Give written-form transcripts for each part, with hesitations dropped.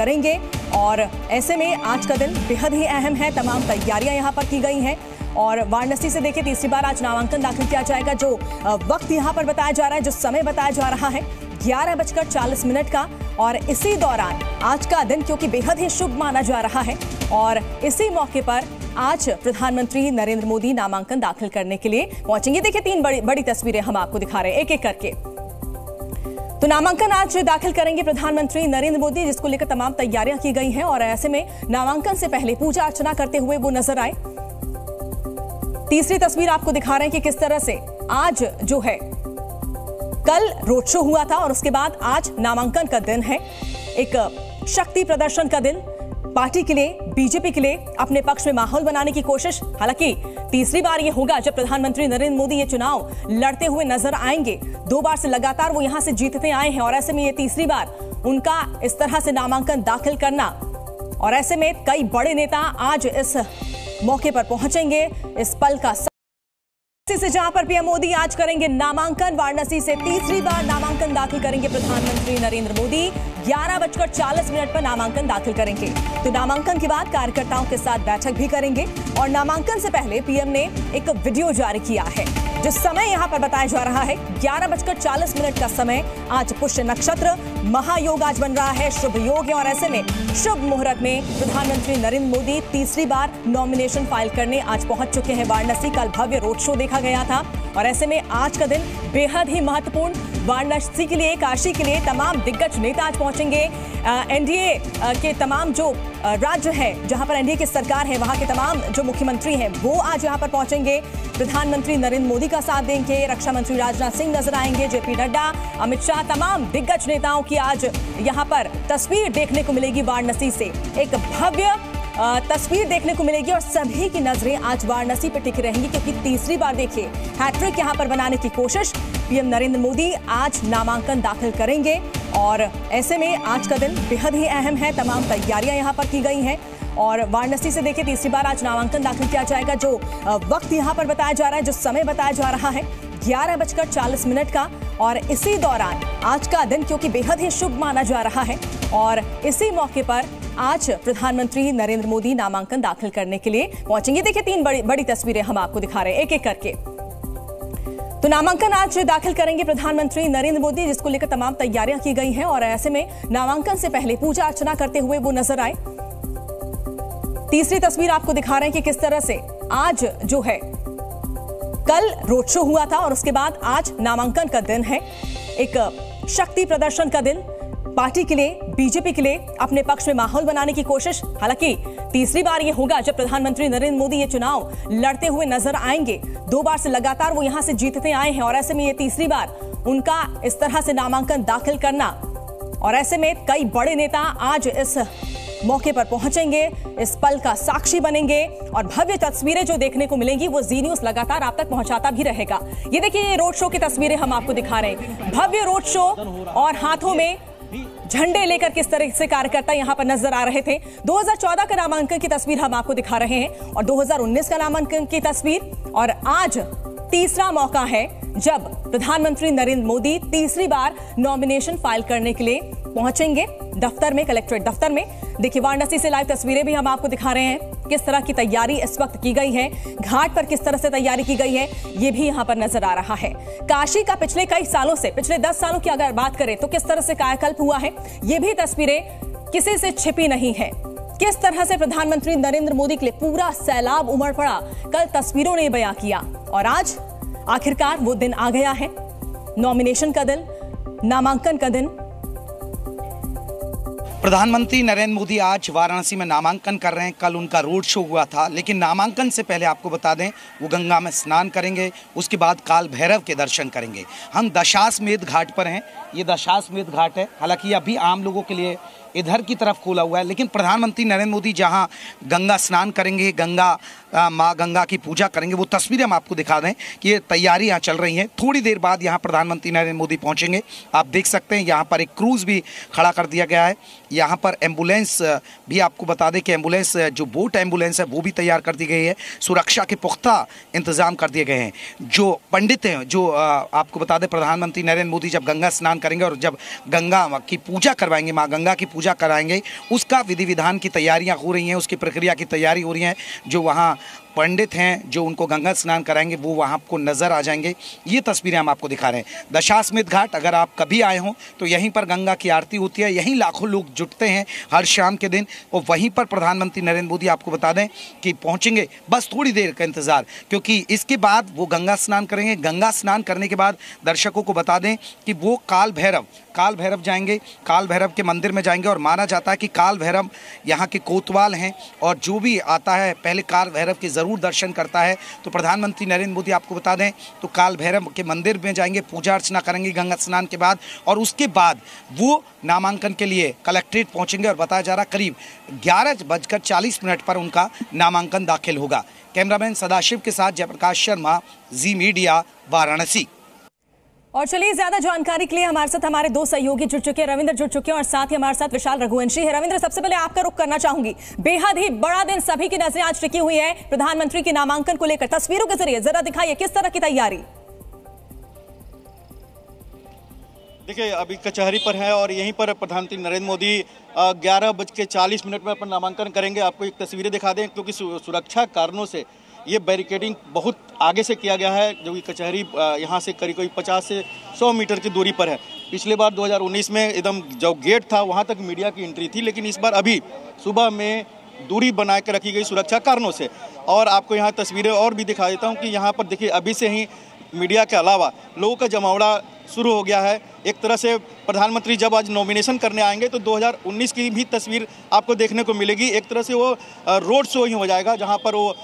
करेंगे। और ऐसे में आज का दिन बेहद ही अहम है, तमाम तैयारियां यहां पर की गई हैं। और वाराणसी से देखिए तीसरी बार आज नामांकन दाखिल किया जाएगा। जो वक्त यहां पर बताया जा रहा है, जो समय बताया जा रहा है 11:40 का। और इसी दौरान आज का दिन क्योंकि बेहद ही शुभ माना जा रहा है और इसी मौके पर आज प्रधानमंत्री नरेंद्र मोदी नामांकन दाखिल करने के लिए पहुंचेंगे। देखिए तीन बड़ी तस्वीरें हम आपको दिखा रहे हैं एक एक करके। तो नामांकन आज दाखिल करेंगे प्रधानमंत्री नरेंद्र मोदी, जिसको लेकर तमाम तैयारियां की गई हैं। और ऐसे में नामांकन से पहले पूजा अर्चना करते हुए वो नजर आए। तीसरी तस्वीर आपको दिखा रहे हैं कि किस तरह से आज जो है कल रोड शो हुआ था और उसके बाद आज नामांकन का दिन है। एक शक्ति प्रदर्शन का दिन, पार्टी के लिए, बीजेपी के लिए अपने पक्ष में माहौल बनाने की कोशिश। हालांकि तीसरी बार ये होगा जब प्रधानमंत्री नरेंद्र मोदी ये चुनाव लड़ते हुए नजर आएंगे। 2 बार से लगातार वो यहां से जीतते आए हैं और ऐसे में ये तीसरी बार उनका इस तरह से नामांकन दाखिल करना। और ऐसे में कई बड़े नेता आज इस मौके पर पहुंचेंगे। इस पल का से जहां पर पीएम मोदी आज करेंगे नामांकन, वाराणसी से तीसरी बार नामांकन दाखिल करेंगे प्रधानमंत्री नरेंद्र मोदी। 11:40 पर नामांकन दाखिल करेंगे। तो नामांकन के बाद कार्यकर्ताओं के साथ बैठक भी करेंगे। और नामांकन से पहले पीएम ने एक वीडियो जारी किया है। जिस समय यहां पर बताया जा रहा है 11:40 का समय। आज पुष्य नक्षत्र, महायोग आज बन रहा है, शुभ योग है। और ऐसे में शुभ मुहूर्त में प्रधानमंत्री नरेंद्र मोदी तीसरी बार नॉमिनेशन फाइल करने आज पहुंच चुके हैं वाराणसी। कल भव्य रोड शो देखा गया था और ऐसे में आज का दिन बेहद ही महत्वपूर्ण वाराणसी के लिए, काशी के लिए। तमाम दिग्गज नेता आज पहुंचेंगे। एनडीए के तमाम जो राज्य है जहां पर एनडीए की सरकार है, वहां के तमाम जो मुख्यमंत्री हैं वो आज यहां पर पहुंचेंगे। प्रधानमंत्री नरेंद्र मोदी का साथ देंगे। रक्षा मंत्री राजनाथ सिंह नजर आएंगे, जेपी नड्डा, अमित शाह, तमाम दिग्गज नेताओं की आज यहां पर तस्वीर देखने को मिलेगी। वाराणसी से एक भव्य तस्वीर देखने को मिलेगी और सभी की नजरें आज वाराणसी पर टिकी रहेंगी क्योंकि तीसरी बार देखिए हैट्रिक यहां पर बनाने की कोशिश। पीएम नरेंद्र मोदी आज नामांकन दाखिल करेंगे और ऐसे में आज का दिन बेहद ही अहम है, तमाम तैयारियां यहां पर की गई हैं। और वाराणसी से देखिए तीसरी बार आज नामांकन दाखिल किया जाएगा। जो वक्त यहां पर बताया जा रहा है, जो समय बताया जा रहा है 11:40 का। और इसी दौरान आज का दिन क्योंकि बेहद ही शुभ माना जा रहा है और इसी मौके पर आज प्रधानमंत्री नरेंद्र मोदी नामांकन दाखिल करने के लिए पहुंचेंगे। देखिए तीन बड़ी तस्वीरें हम आपको दिखा रहे हैं एक एक करके। तो नामांकन आज दाखिल करेंगे प्रधानमंत्री नरेंद्र मोदी, जिसको लेकर तमाम तैयारियां की गई हैं। और ऐसे में नामांकन से पहले पूजा अर्चना करते हुए वो नजर आए। तीसरी तस्वीर आपको दिखा रहे हैं कि किस तरह से आज जो है कल रोड शो हुआ था और उसके बाद आज नामांकन का दिन है। एक शक्ति प्रदर्शन का दिन, पार्टी के लिए, बीजेपी के लिए अपने पक्ष में माहौल बनाने की कोशिश। हालांकि तीसरी बार ये होगा जब प्रधानमंत्री नरेंद्र मोदी ये चुनाव लड़ते हुए नजर आएंगे। 2 बार से लगातार वो यहां से जीतते आए हैं और ऐसे में ये तीसरी बार उनका इस तरह से नामांकन दाखिल करना। और ऐसे में कई बड़े नेता आज इस मौके पर पहुंचेंगे, इस पल का साक्षी बनेंगे और भव्य तस्वीरें जो देखने को मिलेंगी वो जी न्यूज़ लगातार आप तक पहुंचाता भी रहेगा। ये देखिए ये रोड शो की तस्वीरें हम आपको दिखा रहे हैं। भव्य रोड शो और हाथों में झंडे लेकर किस तरह से कार्यकर्ता यहां पर नजर आ रहे थे। 2014 का नामांकन की तस्वीर हम आपको दिखा रहे हैं और 2019 का नामांकन की तस्वीर। और आज तीसरा मौका है जब प्रधानमंत्री नरेंद्र मोदी तीसरी बार नॉमिनेशन फाइल करने के लिए पहुंचेंगे दफ्तर में, कलेक्ट्रेट दफ्तर में। देखिए वाराणसी से लाइव तस्वीरें भी हम आपको दिखा रहे हैं किस तरह की तैयारी इस वक्त की गई है, घाट पर किस तरह से तैयारी की गई है ये भी यहां पर नजर आ रहा है। काशी का पिछले कई सालों से, पिछले 10 सालों की अगर बात करें तो किस तरह से कायाकल्प हुआ है ये भी तस्वीरें किसी से छिपी नहीं है। किस तरह से प्रधानमंत्री नरेंद्र मोदी के लिए पूरा सैलाब उमड़ पड़ा, कल तस्वीरों ने बयां किया। और आज आखिरकार वो दिन आ गया है, नॉमिनेशन का दिन, नामांकन का दिन। प्रधानमंत्री नरेंद्र मोदी आज वाराणसी में नामांकन कर रहे हैं। कल उनका रोड शो हुआ था, लेकिन नामांकन से पहले आपको बता दें वो गंगा में स्नान करेंगे, उसके बाद काल भैरव के दर्शन करेंगे। हम दशाश्वमेध घाट पर हैं, ये दशाश्वमेध घाट है। हालांकि अभी आम लोगों के लिए इधर की तरफ खोला हुआ है, लेकिन प्रधानमंत्री नरेंद्र मोदी जहां गंगा स्नान करेंगे, माँ गंगा की पूजा करेंगे, वो तस्वीरें हम आपको दिखा दें कि ये तैयारी यहाँ चल रही हैं। थोड़ी देर बाद यहाँ प्रधानमंत्री नरेंद्र मोदी पहुँचेंगे। आप देख सकते हैं यहाँ पर एक क्रूज़ भी खड़ा कर दिया गया है। यहाँ पर एम्बुलेंस भी आपको बता दें कि एम्बुलेंस जो बोट एम्बुलेंस है वो भी तैयार कर दी गई है। सुरक्षा के पुख्ता इंतज़ाम कर दिए गए हैं। जो पंडित हैं, जो आपको बता दें प्रधानमंत्री नरेंद्र मोदी जब गंगा स्नान करेंगे और जब गंगा की पूजा करवाएंगे, माँ गंगा की पूजा कराएंगे, उसका विधि विधान की तैयारियां हो रही हैं, उसकी प्रक्रिया की तैयारी हो रही है। जो वहाँ पंडित हैं जो उनको गंगा स्नान कराएंगे वो वहाँ आपको नज़र आ जाएंगे। ये तस्वीरें हम आपको दिखा रहे हैं। दशाश्वमेध घाट अगर आप कभी आए हों तो यहीं पर गंगा की आरती होती है, यहीं लाखों लोग जुटते हैं हर शाम के दिन, और वहीं पर प्रधानमंत्री नरेंद्र मोदी आपको बता दें कि पहुँचेंगे। बस थोड़ी देर का इंतज़ार, क्योंकि इसके बाद वो गंगा स्नान करेंगे। गंगा स्नान करने के बाद दर्शकों को बता दें कि वो काल भैरव जाएंगे, काल भैरव के मंदिर में जाएंगे। और माना जाता है कि काल भैरव यहाँ के कोतवाल हैं, और जो भी आता है पहले काल भैरव के ज़रूर दर्शन करता है। तो प्रधानमंत्री नरेंद्र मोदी आपको बता दें तो काल भैरव के मंदिर में जाएंगे, पूजा अर्चना करेंगे गंगा स्नान के बाद, और उसके बाद वो नामांकन के लिए कलेक्ट्रेट पहुँचेंगे। और बताया जा रहा करीब 11:40 पर उनका नामांकन दाखिल होगा। कैमरामैन सदाशिव के साथ जयप्रकाश शर्मा, जी मीडिया, वाराणसी। और चलिए ज्यादा जानकारी के लिए हमारे साथ हमारे दो सहयोगी जुड़ चुके हैं। रविंद्र जुड़ चुके हैं और साथ ही हमारे साथ विशाल रघुवंशी है। रविंद्र, सबसे पहले आपका रुख करना चाहूंगी, बेहद ही बड़ा दिन, सभी की नजरें आज टिकी हुई है प्रधानमंत्री के नामांकन को लेकर। तस्वीरों के जरिए जरा दिखाइए किस तरह की तैयारी। देखिए, अभी कचहरी पर है और यहीं पर प्रधानमंत्री नरेंद्र मोदी 11:40 में अपना नामांकन करेंगे। आपको एक तस्वीरें दिखा दें, क्योंकि सुरक्षा कारणों से ये बैरिकेडिंग बहुत आगे से किया गया है, जो कि कचहरी यहाँ से करीब 50 से 100 मीटर की दूरी पर है। पिछले बार 2019 में एकदम जो गेट था वहाँ तक मीडिया की एंट्री थी, लेकिन इस बार अभी सुबह में दूरी बना के रखी गई सुरक्षा कारणों से। और आपको यहाँ तस्वीरें और भी दिखा देता हूँ कि यहाँ पर देखिए अभी से ही मीडिया के अलावा लोगों का जमावड़ा शुरू हो गया है। एक तरह से प्रधानमंत्री जब आज नॉमिनेशन करने आएंगे तो 2019 की भी तस्वीर आपको देखने को मिलेगी। एक तरह से वो रोड शो ही हो जाएगा, जहां पर वो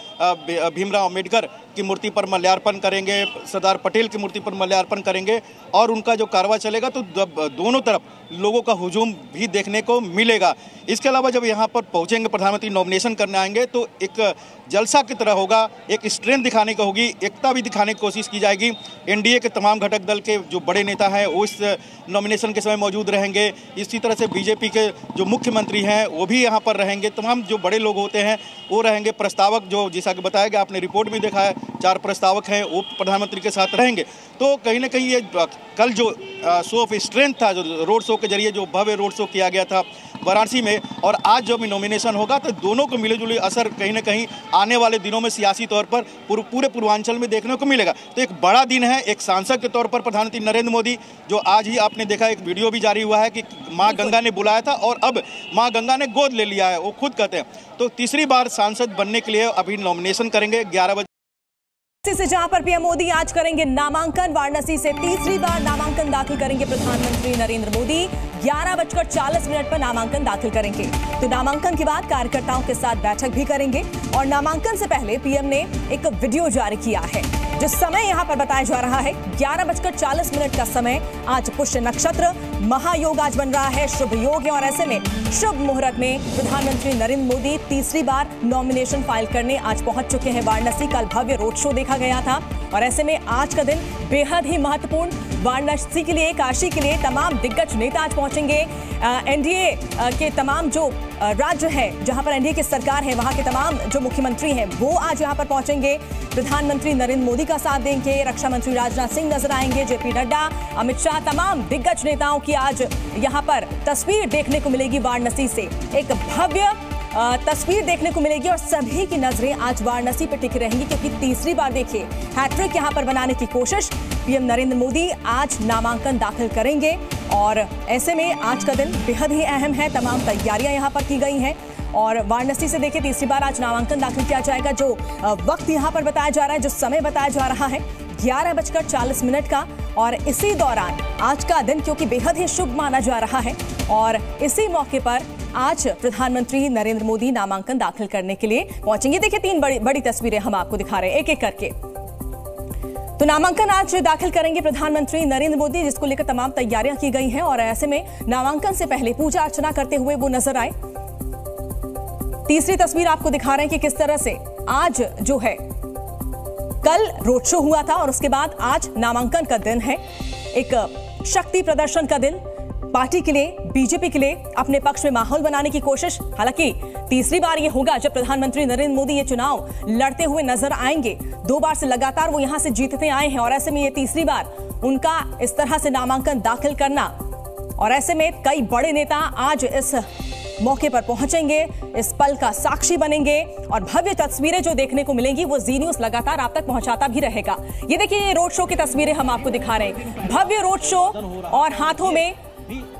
भीमराव अम्बेडकर की मूर्ति पर माल्यार्पण करेंगे, सरदार पटेल की मूर्ति पर माल्यार्पण करेंगे, और उनका जो कारवा चलेगा तो दोनों तरफ लोगों का हुजूम भी देखने को मिलेगा। इसके अलावा जब यहाँ पर पहुँचेंगे प्रधानमंत्री नॉमिनेशन करने आएंगे तो एक जलसा की तरह होगा, एक स्ट्रेंथ दिखाने को होगी, एकता भी दिखाने की कोशिश की जाएगी। एनडीए के तमाम घटक दल के जो बड़े नेता हैं वो इस नॉमिनेशन के समय मौजूद रहेंगे। इसी तरह से बीजेपी के जो मुख्यमंत्री हैं वो भी यहाँ पर रहेंगे। तमाम जो बड़े लोग होते हैं वो रहेंगे। प्रस्तावक जो जैसा कि बताया गया, आपने रिपोर्ट में देखा है, 4 प्रस्तावक हैं वो प्रधानमंत्री के साथ रहेंगे। तो कहीं ना कहीं ये कल जो शो ऑफ स्ट्रेंथ था, जो रोड शो के जरिए जो भव्य रोड शो किया गया था वाराणसी में, और आज जब नॉमिनेशन होगा तो दोनों को मिले जुले असर कहीं ना कहीं आने वाले दिनों में सियासी तौर पर पूरे पूर्वांचल में देखने को मिलेगा। तो एक बड़ा दिन है। एक सांसद के तौर पर प्रधानमंत्री नरेंद्र मोदी, जो आज ही आपने देखा एक वीडियो भी जारी हुआ है कि माँ गंगा ने बुलाया था और अब माँ गंगा ने गोद ले लिया है, वो खुद कहते हैं। तो तीसरी बार सांसद बनने के लिए अभी नॉमिनेशन करेंगे 11 बजे से, जहां पर पीएम मोदी आज करेंगे नामांकन। वाराणसी से तीसरी बार नामांकन दाखिल करेंगे प्रधानमंत्री नरेंद्र मोदी। 11:40 पर नामांकन दाखिल करेंगे। तो नामांकन के बाद कार्यकर्ताओं के साथ बैठक भी करेंगे। और नामांकन से पहले पीएम ने एक वीडियो जारी किया है, जो समय यहां पर बताया जा रहा है 11:40 का समय। आज पुष्य नक्षत्र, महायोग आज बन रहा है, शुभ योग है, और ऐसे में शुभ मुहूर्त में प्रधानमंत्री नरेंद्र मोदी तीसरी बार नॉमिनेशन फाइल करने आज पहुंच चुके हैं वाराणसी। कल भव्य रोड शो देखा गया था, और ऐसे में आज का दिन बेहद ही महत्वपूर्ण वाराणसी के लिए, काशी के लिए। तमाम दिग्गज नेता आज पहुंचेंगे। एनडीए के तमाम जो राज्य है जहां पर एनडीए की सरकार है, वहां के तमाम जो मुख्यमंत्री हैं वो आज यहां पर पहुंचेंगे, प्रधानमंत्री नरेंद्र मोदी का साथ देंगे। रक्षा मंत्री राजनाथ सिंह नजर आएंगे, जेपी नड्डा, अमित शाह, तमाम दिग्गज नेताओं की आज यहां पर तस्वीर देखने को मिलेगी। वाराणसी से एक भव्य तस्वीर देखने को मिलेगी, और सभी की नजरें आज वाराणसी पर टिकी रहेंगी, क्योंकि तीसरी बार देखिए हैट्रिक यहां पर बनाने की कोशिश। पीएम नरेंद्र मोदी आज नामांकन दाखिल करेंगे, और ऐसे में आज का दिन बेहद ही अहम है। तमाम तैयारियां यहां पर की गई हैं, और वाराणसी से देखिए तीसरी बार आज नामांकन दाखिल किया जाएगा। जो वक्त यहां पर बताया जा रहा है, जो समय बताया जा रहा है 11:40 का, और इसी दौरान आज का दिन क्योंकि बेहद ही शुभ माना जा रहा है, और इसी मौके पर आज प्रधानमंत्री नरेंद्र मोदी नामांकन दाखिल करने के लिए पहुंचेंगे। देखिए 3 बड़ी तस्वीरें हम आपको दिखा रहे हैं एक एक करके। तो नामांकन आज दाखिल करेंगे प्रधानमंत्री नरेंद्र मोदी, जिसको लेकर तमाम तैयारियां की गई हैं, और ऐसे में नामांकन से पहले पूजा अर्चना करते हुए वो नजर आए। तीसरी तस्वीर आपको दिखा रहे हैं कि किस तरह से आज जो है कल रोड शो हुआ था, और उसके बाद आज नामांकन का दिन है। एक शक्ति प्रदर्शन का दिन, पार्टी के लिए, बीजेपी के लिए अपने पक्ष में माहौल बनाने की कोशिश। हालांकि तीसरी बार ये होगा जब प्रधानमंत्री नरेंद्र मोदी ये चुनाव लड़ते हुए नजर आएंगे। 2 बार से लगातार वो यहां से जीतते आए हैं, और ऐसे में ये तीसरी बार उनका इस तरह से नामांकन दाखिल करना और ऐसे में कई बड़े नेता आज इस मौके पर पहुंचेंगे, इस पल का साक्षी बनेंगे और भव्य तस्वीरें जो देखने को मिलेंगी वो जी न्यूज़ लगातार आप तक पहुंचाता भी रहेगा। ये देखिए, ये रोड शो की तस्वीरें हम आपको दिखा रहे हैं, भव्य रोड शो और हाथों में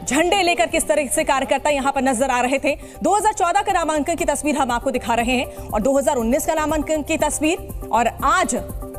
झंडे लेकर किस तरह से कार्यकर्ता यहां पर नजर आ रहे थे। 2014 का नामांकन की तस्वीर हम आपको दिखा रहे हैं और 2019 का नामांकन की तस्वीर, और आज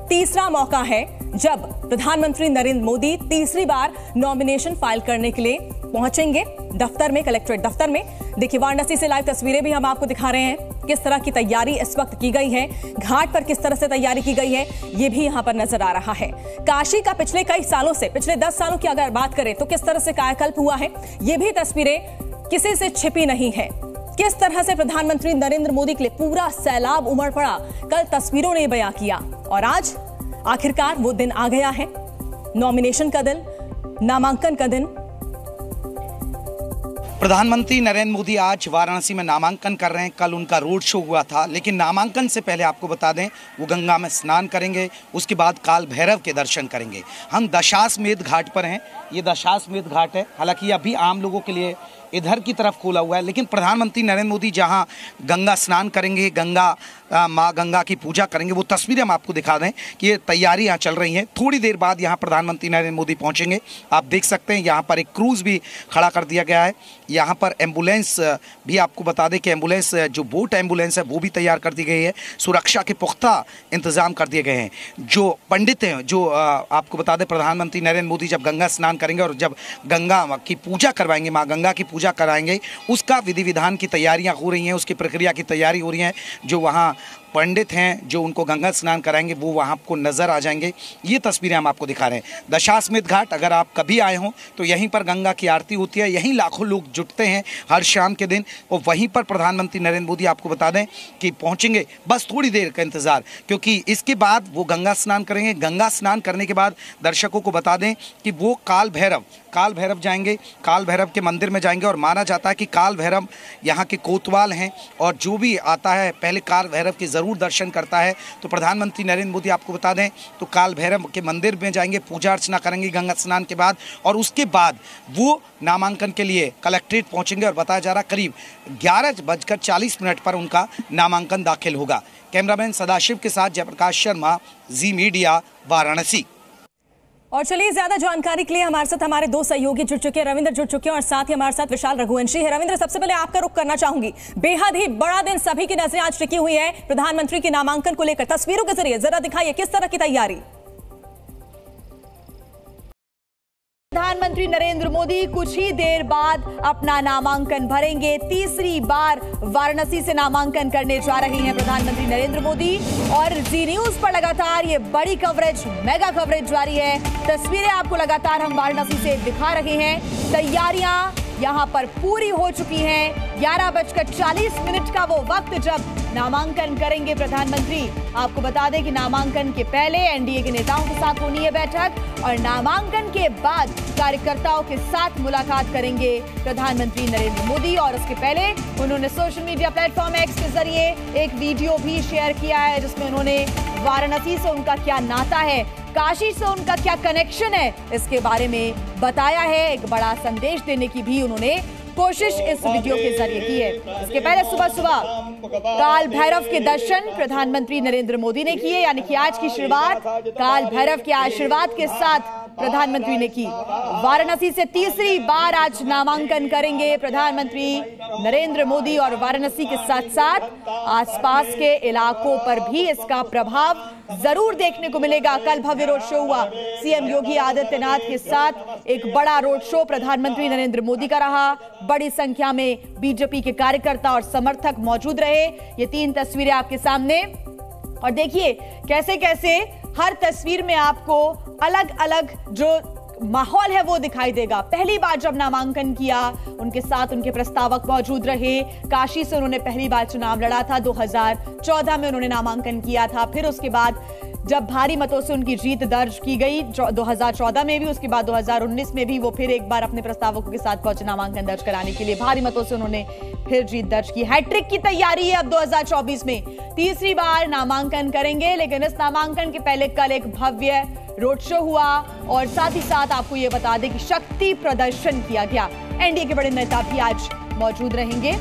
तीसरा मौका है जब प्रधानमंत्री नरेंद्र मोदी तीसरी बार नॉमिनेशन फाइल करने के लिए पहुंचेंगे दफ्तर में, कलेक्ट्रेट दफ्तर में। देखिए, वाराणसी से लाइव तस्वीरें भी हम आपको दिखा रहे हैं, किस तरह की तैयारी इस वक्त की गई है, घाट पर किस तरह से तैयारी की गई है ये भी यहां पर नजर आ रहा है। काशी का पिछले कई सालों से, पिछले 10 सालों की अगर बात करें तो किस तरह से कायाकल्प हुआ है, ये भी तस्वीरें किसी से छिपी नहीं है। किस तरह से प्रधानमंत्री नरेंद्र मोदी के लिए पूरा सैलाब उमड़ पड़ा, कल तस्वीरों ने बयां किया और आज आखिरकार वो दिन आ गया है, नॉमिनेशन का दिन, नामांकन का दिन। प्रधानमंत्री नरेंद्र मोदी आज वाराणसी में नामांकन कर रहे हैं। कल उनका रोड शो हुआ था, लेकिन नामांकन से पहले आपको बता दें वो गंगा में स्नान करेंगे, उसके बाद काल भैरव के दर्शन करेंगे। हम दशाश्वमेध घाट पर हैं, ये दशाश्वमेध घाट है, हालांकि अभी आम लोगों के लिए इधर की तरफ खोला हुआ है, लेकिन प्रधानमंत्री नरेंद्र मोदी जहां गंगा स्नान करेंगे, माँ गंगा की पूजा करेंगे, वो तस्वीरें हम आपको दिखा दें कि ये तैयारी यहाँ चल रही हैं। थोड़ी देर बाद यहाँ प्रधानमंत्री नरेंद्र मोदी पहुँचेंगे। आप देख सकते हैं यहाँ पर एक क्रूज़ भी खड़ा कर दिया गया है। यहाँ पर एम्बुलेंस भी आपको बता दें कि एम्बुलेंस, जो बोट एम्बुलेंस है वो भी तैयार कर दी गई है। सुरक्षा के पुख्ता इंतज़ाम कर दिए गए हैं। जो पंडित हैं, जो आपको बता दें प्रधानमंत्री नरेंद्र मोदी जब गंगा स्नान करेंगे और जब गंगा की पूजा करवाएंगे, माँ गंगा की पूजा कराएंगे, उसका विधि विधान की तैयारियां हो रही हैं, उसकी प्रक्रिया की तैयारी हो रही है। जो वहाँ पंडित हैं जो उनको गंगा स्नान कराएंगे वो वहाँ आपको नज़र आ जाएंगे। ये तस्वीरें हम आपको दिखा रहे हैं। दशाश्वमेध घाट, अगर आप कभी आए हों तो यहीं पर गंगा की आरती होती है, यहीं लाखों लोग जुटते हैं हर शाम के दिन, और वहीं पर प्रधानमंत्री नरेंद्र मोदी आपको बता दें कि पहुँचेंगे। बस थोड़ी देर का इंतज़ार, क्योंकि इसके बाद वो गंगा स्नान करेंगे। गंगा स्नान करने के बाद दर्शकों को बता दें कि वो काल भैरव जाएंगे, काल भैरव के मंदिर में जाएंगे। और माना जाता है कि काल भैरव यहाँ के कोतवाल हैं और जो भी आता है पहले काल भैरव के ज़रूर दर्शन करता है। तो प्रधानमंत्री नरेंद्र मोदी आपको बता दें तो काल भैरव के मंदिर में जाएंगे, पूजा अर्चना करेंगे गंगा स्नान के बाद, और उसके बाद वो नामांकन के लिए कलेक्ट्रेट पहुँचेंगे। और बताया जा रहा करीब 11:40 पर उनका नामांकन दाखिल होगा। कैमरामैन सदाशिव के साथ जयप्रकाश शर्मा, जी मीडिया, वाराणसी। और चलिए, ज्यादा जानकारी के लिए हमारे साथ हमारे दो सहयोगी जुड़ चुके हैं, रविंद्र जुड़ चुके हैं और साथ ही हमारे साथ विशाल रघुवंशी है। रविंद्र, सबसे पहले आपका रुख करना चाहूंगी, बेहद ही बड़ा दिन, सभी की नजरें आज टिकी हुई है प्रधानमंत्री के नामांकन को लेकर। तस्वीरों के जरिए जरा दिखाइए किस तरह की तैयारी। प्रधानमंत्री नरेंद्र मोदी कुछ ही देर बाद अपना नामांकन भरेंगे। तीसरी बार वाराणसी से नामांकन करने जा रहे हैं प्रधानमंत्री नरेंद्र मोदी और जी न्यूज़ पर लगातार ये बड़ी कवरेज, मेगा कवरेज जारी है। तस्वीरें आपको लगातार हम वाराणसी से दिखा रहे हैं। तैयारियां यहां पर पूरी हो चुकी हैं। 11:40 का वो वक्त जब नामांकन करेंगे प्रधानमंत्री। आपको बता दें कि नामांकन के पहले एनडीए के नेताओं के साथ होनी है बैठक और नामांकन के बाद कार्यकर्ताओं के साथ मुलाकात करेंगे प्रधानमंत्री नरेंद्र मोदी। और उसके पहले उन्होंने सोशल मीडिया प्लेटफॉर्म एक्स के जरिए एक वीडियो भी शेयर किया है जिसमें उन्होंने वाराणसी से उनका क्या नाता है, काशी से उनका क्या कनेक्शन है, इसके बारे में बताया है। एक बड़ा संदेश देने की भी उन्होंने कोशिश इस वीडियो के जरिए की है। इसके पहले सुबह काल भैरव के दर्शन प्रधानमंत्री नरेंद्र मोदी ने किए, यानी कि आज की शुरुआत काल भैरव के आशीर्वाद के साथ प्रधानमंत्री ने की। वाराणसी से तीसरी बार आज नामांकन करेंगे प्रधानमंत्री नरेंद्र मोदी और वाराणसी के साथ साथ आसपास के इलाकों पर भी इसका प्रभाव जरूर देखने को मिलेगा। कल भव्य रोड शो हुआ, सीएम योगी आदित्यनाथ के साथ एक बड़ा रोड शो प्रधानमंत्री नरेंद्र मोदी का रहा। बड़ी संख्या में बीजेपी के कार्यकर्ता और समर्थक मौजूद रहे। ये 3 तस्वीरें आपके सामने, और देखिए कैसे कैसे हर तस्वीर में आपको अलग अलग जो माहौल है वो दिखाई देगा। पहली बार जब नामांकन किया उनके साथ उनके प्रस्तावक मौजूद रहे। काशी से उन्होंने पहली बार चुनाव लड़ा था, 2014 में उन्होंने नामांकन किया था। फिर उसके बाद जब भारी मतों से उनकी जीत दर्ज की गई 2014 में भी, उसके बाद 2019 में भी वो फिर एक बार अपने प्रस्तावकों के साथ पहुंचे नामांकन दर्ज कराने के लिए। भारी मतों से उन्होंने फिर जीत दर्ज की। हैट्रिक की तैयारी है अब 2024 में, तीसरी बार नामांकन करेंगे। लेकिन इस नामांकन के पहले कल एक भव्य रोड शो हुआ और साथ ही साथ आपको ये बता दें कि शक्ति प्रदर्शन किया गया। एनडीए के बड़े नेता भी आज मौजूद रहेंगे,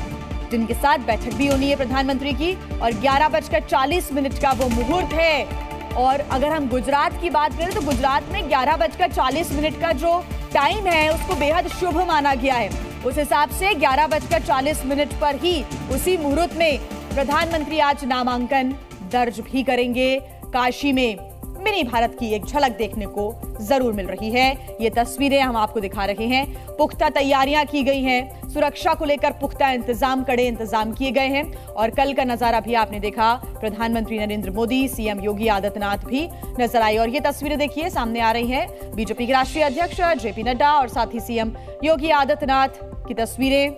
जिनके साथ बैठक भी होनी है प्रधानमंत्री की। और 11:40 का वो मुहूर्त है। और अगर हम गुजरात की बात करें तो गुजरात में 11:40 का जो टाइम है उसको बेहद शुभ माना गया है। उस हिसाब से 11:40 पर ही उसी मुहूर्त में प्रधानमंत्री आज नामांकन दर्ज भी करेंगे। काशी में मिनी भारत की एक झलक देखने को जरूर मिल रही है। ये तस्वीरें हम आपको दिखा रहे हैं। पुख्ता तैयारियां की गई हैं, सुरक्षा को लेकर पुख्ता इंतजाम, कड़े इंतजाम किए गए हैं। और कल का नजारा भी आपने देखा, प्रधानमंत्री नरेंद्र मोदी, सीएम योगी आदित्यनाथ भी नजर आए। और ये तस्वीरें देखिए सामने आ रही हैं, बीजेपी के राष्ट्रीय अध्यक्ष जेपी नड्डा और साथ ही सीएम योगी आदित्यनाथ की तस्वीरें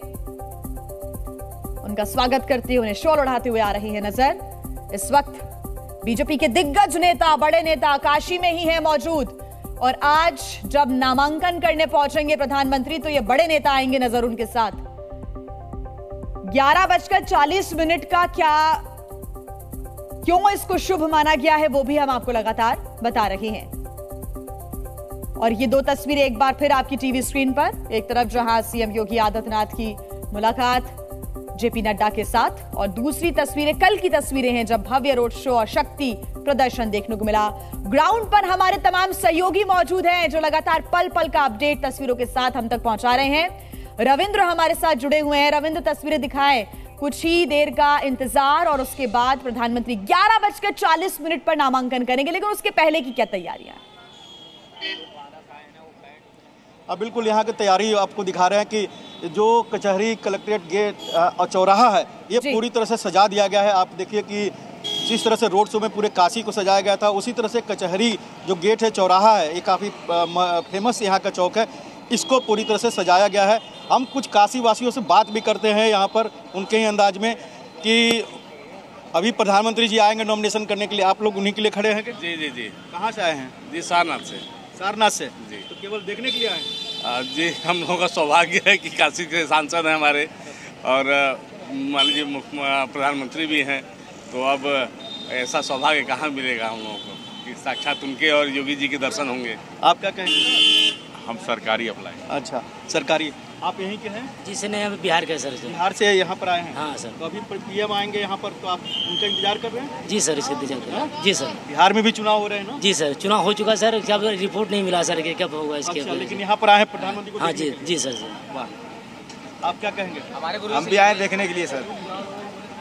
उनका स्वागत करते हुए, उन्हें शॉल उड़ाते हुए आ रही है नजर। इस वक्त बीजेपी के दिग्गज नेता, बड़े नेता काशी में ही है मौजूद। और आज जब नामांकन करने पहुंचेंगे प्रधानमंत्री तो ये बड़े नेता आएंगे नजर उनके साथ। 11:40 का क्यों इसको शुभ माना गया है वो भी हम आपको लगातार बता रहे हैं। और ये दो तस्वीरें एक बार फिर आपकी टीवी स्क्रीन पर, एक तरफ जहां सीएम योगी आदित्यनाथ की मुलाकात जेपी नड्डा के साथ, और दूसरी तस्वीरें कल की तस्वीरें हैं जब भव्य रोड शो और शक्ति प्रदर्शन देखने को मिला। ग्राउंड पर हमारे तमाम सहयोगी मौजूद हैं जो लगातार पल पल का अपडेट तस्वीरों के साथ हम तक पहुंचा रहे हैं। रविंद्र हमारे साथ जुड़े हुए हैं। रविंद्र, तस्वीरें दिखाएं। कुछ ही देर का इंतजार और उसके बाद प्रधानमंत्री 11:40 पर नामांकन करेंगे, लेकिन उसके पहले की क्या तैयारियां हैं? बिल्कुल, यहाँ की तैयारी आपको दिखा रहे हैं कि जो कचहरी, कलेक्ट्रेट गेट और चौराहा है ये पूरी तरह से सजा दिया गया है। आप देखिए कि जिस तरह से रोड शो में पूरे काशी को सजाया गया था, उसी तरह से कचहरी जो गेट है, चौराहा है, ये काफ़ी फेमस यहाँ का चौक है, इसको पूरी तरह से सजाया गया है। हम कुछ काशी वासियों से बात भी करते हैं यहाँ पर उनके ही अंदाज में कि अभी प्रधानमंत्री जी आएंगे नॉमिनेशन करने के लिए, आप लोग उन्हीं के लिए खड़े हैं कि? जी जी जी। कहाँ से आए हैं? जी सारनाथ से। सारनाथ से जी। तो केवल देखने के लिए आए हैं? जी, हम लोगों का सौभाग्य है कि काशी के सांसद हैं हमारे, और मान लीजिए प्रधानमंत्री भी हैं, तो अब ऐसा सौभाग्य कहाँ मिलेगा हम लोगों को कि साक्षात उनके और योगी जी के दर्शन होंगे। आप क्या कहेंगे? हम सरकारी अप्लाई। अच्छा, सरकारी। आप यहीं के हैं? जी सर, नहीं, हम बिहार के सर। बिहार से यहाँ पर आए हैं? हाँ सर। तो अभी पीएम आएंगे यहाँ पर, तो आप उनका इंतजार कर रहे हैं? जी सर, इसका इंतजार कर रहे हैं। जी सर। बिहार में भी चुनाव हो रहे हैं ना? जी सर, चुनाव हो चुका सर, क्या रिपोर्ट नहीं मिला सर कि कब होगा इसके। अच्छा, लेकिन यहाँ पर आए हैं प्रधानमंत्री को? हाँ जी जी सर। वाह, आप क्या कहेंगे? हम भी आए देखने के लिए सर।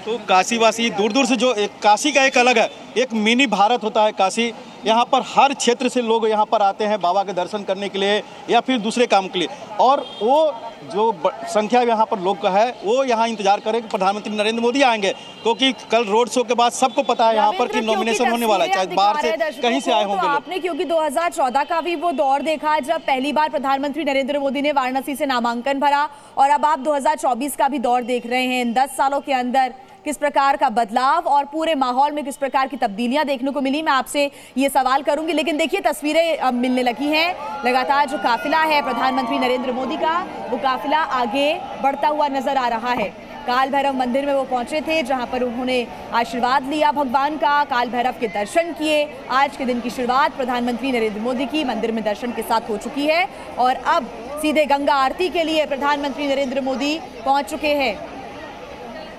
तो काशीवासी दूर दूर से, जो काशी का एक अलग है, एक मिनी भारत होता है काशी। यहाँ पर हर क्षेत्र से लोग यहाँ पर आते हैं बाबा के दर्शन करने के लिए या फिर दूसरे काम के लिए, और वो जो संख्या यहाँ पर लोग का है वो यहाँ इंतजार करें कि प्रधानमंत्री नरेंद्र मोदी आएंगे, क्योंकि कल रोड शो के बाद सबको पता है यहाँ पर कि नॉमिनेशन होने वाला है, चाहे बाहर से कहीं से आए होंगे लोग। आपने क्योंकि 2014 का भी वो दौर देखा जब पहली बार प्रधानमंत्री नरेंद्र मोदी ने वाराणसी से नामांकन भरा, और अब आप 2024 का भी दौर देख रहे हैं। इन 10 सालों के अंदर किस प्रकार का बदलाव और पूरे माहौल में किस प्रकार की तब्दीलियां देखने को मिली, मैं आपसे ये सवाल करूंगी। लेकिन देखिए तस्वीरें अब मिलने लगी हैं। लगातार जो काफिला है प्रधानमंत्री नरेंद्र मोदी का, वो काफिला आगे बढ़ता हुआ नजर आ रहा है। काल भैरव मंदिर में वो पहुंचे थे, जहां पर उन्होंने आशीर्वाद लिया भगवान का, काल भैरव के दर्शन किए। आज के दिन की शुरुआत प्रधानमंत्री नरेंद्र मोदी की मंदिर में दर्शन के साथ हो चुकी है, और अब सीधे गंगा आरती के लिए प्रधानमंत्री नरेंद्र मोदी पहुंच चुके हैं।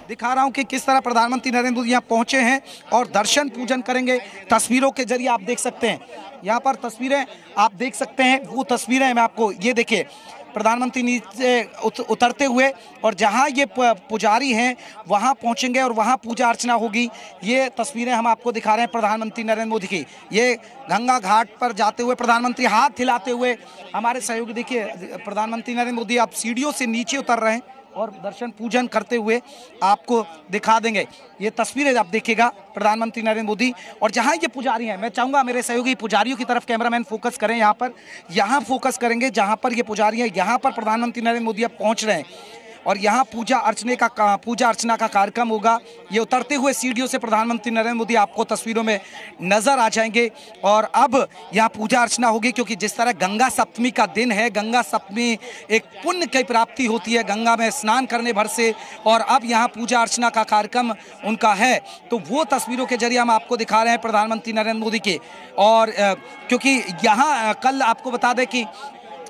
दिखा रहा हूं कि किस तरह प्रधानमंत्री नरेंद्र मोदी यहाँ पहुंचे हैं और दर्शन पूजन करेंगे। तस्वीरों के जरिए आप देख सकते हैं, यहाँ पर तस्वीरें आप देख सकते हैं, वो तस्वीरें मैं आपको ये देखिए, प्रधानमंत्री नीचे उतरते हुए, और जहाँ ये पुजारी हैं वहाँ पहुँचेंगे और वहाँ पूजा अर्चना होगी। ये तस्वीरें हम आपको दिखा रहे हैं प्रधानमंत्री नरेंद्र मोदी की। ये गंगा घाट पर जाते हुए प्रधानमंत्री हाथ हिलाते हुए, हमारे सहयोगी देखिए प्रधानमंत्री नरेंद्र मोदी आप सीढ़ियों से नीचे उतर रहे हैं और दर्शन पूजन करते हुए आपको दिखा देंगे। ये तस्वीरें आप देखिएगा प्रधानमंत्री नरेंद्र मोदी, और जहाँ ये पुजारी हैं, मैं चाहूँगा मेरे सहयोगी पुजारियों की तरफ कैमरामैन फोकस करें, यहाँ फोकस करेंगे जहाँ पर ये पुजारी हैं। यहाँ पर प्रधानमंत्री नरेंद्र मोदी अब पहुँच रहे हैं। और यहाँ पूजा अर्चना का कार्यक्रम होगा। ये उतरते हुए सीढ़ियों से प्रधानमंत्री नरेंद्र मोदी आपको तस्वीरों में नजर आ जाएंगे। और अब यहाँ पूजा अर्चना होगी, क्योंकि जिस तरह गंगा सप्तमी का दिन है, गंगा सप्तमी एक पुण्य की प्राप्ति होती है गंगा में स्नान करने भर से, और अब यहाँ पूजा अर्चना का कार्यक्रम उनका है। तो वो तस्वीरों के जरिए हम आपको दिखा रहे हैं प्रधानमंत्री नरेंद्र मोदी के। और क्योंकि यहाँ कल आपको बता दें कि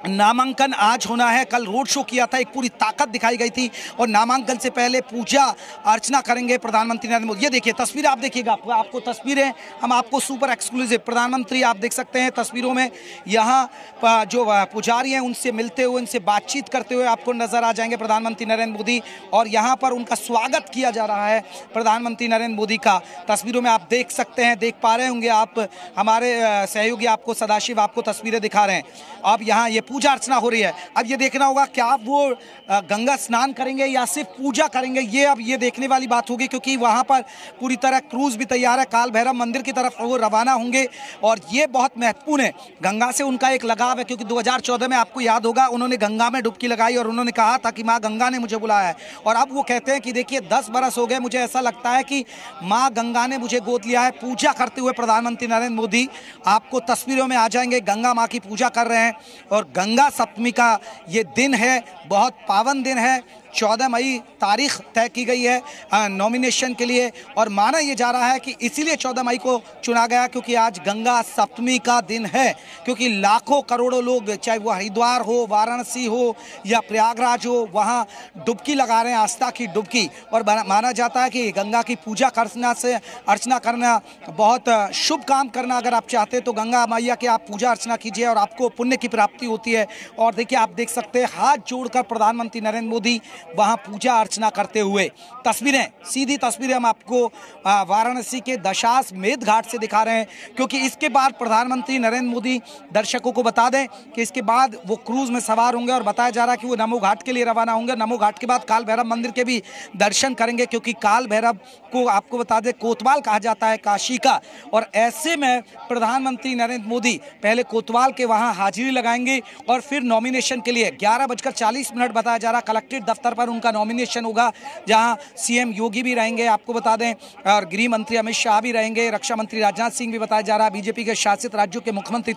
नामांकन आज होना है, कल रोड शो किया था, एक पूरी ताकत दिखाई गई थी, और नामांकन से पहले पूजा अर्चना करेंगे प्रधानमंत्री नरेंद्र मोदी। ये देखिए तस्वीर आप देखिएगा, आपको तस्वीरें हम आपको सुपर एक्सक्लूसिव प्रधानमंत्री आप देख सकते हैं तस्वीरों में। यहाँ जो पुजारी हैं उनसे मिलते हुए, उनसे बातचीत करते हुए आपको नजर आ जाएंगे प्रधानमंत्री नरेंद्र मोदी, और यहाँ पर उनका स्वागत किया जा रहा है प्रधानमंत्री नरेंद्र मोदी का। तस्वीरों में आप देख सकते हैं, देख पा रहे होंगे आप, हमारे सहयोगी आपको सदाशिव आपको तस्वीरें दिखा रहे हैं। अब यहाँ ये पूजा अर्चना हो रही है। अब ये देखना होगा क्या वो गंगा स्नान करेंगे या सिर्फ पूजा करेंगे, ये अब ये देखने वाली बात होगी, क्योंकि वहाँ पर पूरी तरह क्रूज भी तैयार है, काल भैरव मंदिर की तरफ वो रवाना होंगे। और ये बहुत महत्वपूर्ण है, गंगा से उनका एक लगाव है, क्योंकि 2014 में आपको याद होगा उन्होंने गंगा में डुबकी लगाई और उन्होंने कहा था कि माँ गंगा ने मुझे बुलाया है। और अब वो कहते हैं कि देखिए 10 बरस हो गए, मुझे ऐसा लगता है कि माँ गंगा ने मुझे गोद लिया है। पूजा करते हुए प्रधानमंत्री नरेंद्र मोदी आपको तस्वीरों में आ जाएंगे, गंगा माँ की पूजा कर रहे हैं। और गंगा सप्तमी का ये दिन है, बहुत पावन दिन है। 14 मई तारीख तय की गई है नॉमिनेशन के लिए, और माना ये जा रहा है कि इसीलिए 14 मई को चुना गया क्योंकि आज गंगा सप्तमी का दिन है। क्योंकि लाखों करोड़ों लोग, चाहे वो हरिद्वार हो, वाराणसी हो या प्रयागराज हो, वहाँ डुबकी लगा रहे हैं, आस्था की डुबकी। और माना जाता है कि गंगा की पूजा करना से अर्चना करना बहुत शुभ काम करना, अगर आप चाहते हैं तो गंगा मैया की आप पूजा अर्चना कीजिए और आपको पुण्य की प्राप्ति होती है। और देखिए आप देख सकते हैं हाथ जोड़कर प्रधानमंत्री नरेंद्र मोदी वहां पूजा अर्चना करते हुए। तस्वीरें, सीधी तस्वीरें हम आपको वाराणसी के दशाश्वमेध घाट से दिखा रहे हैं, क्योंकि इसके बाद प्रधानमंत्री नरेंद्र मोदी, दर्शकों को बता दें कि इसके बाद वो क्रूज में सवार होंगे और बताया जा रहा है कि वो नमो घाट के लिए रवाना होंगे। नमो घाट के बाद काल भैरव मंदिर के भी दर्शन करेंगे, क्योंकि काल भैरव को आपको बता दें कोतवाल कहा जाता है काशी का। और ऐसे में प्रधानमंत्री नरेंद्र मोदी पहले कोतवाल के वहां हाजिरी लगाएंगे और फिर नॉमिनेशन के लिए 11:40 बताया जा रहा कलेक्ट्रेट दफ्तर पर उनका नॉमिनेशन होगा, जहां सीएम योगी भी रहेंगे आपको बता दें, और गृह मंत्री अमित शाह भी रहेंगे, रक्षा मंत्री राजनाथ सिंह भी बताया जा रहा है, बीजेपी के शासित राज्यों के मुख्यमंत्री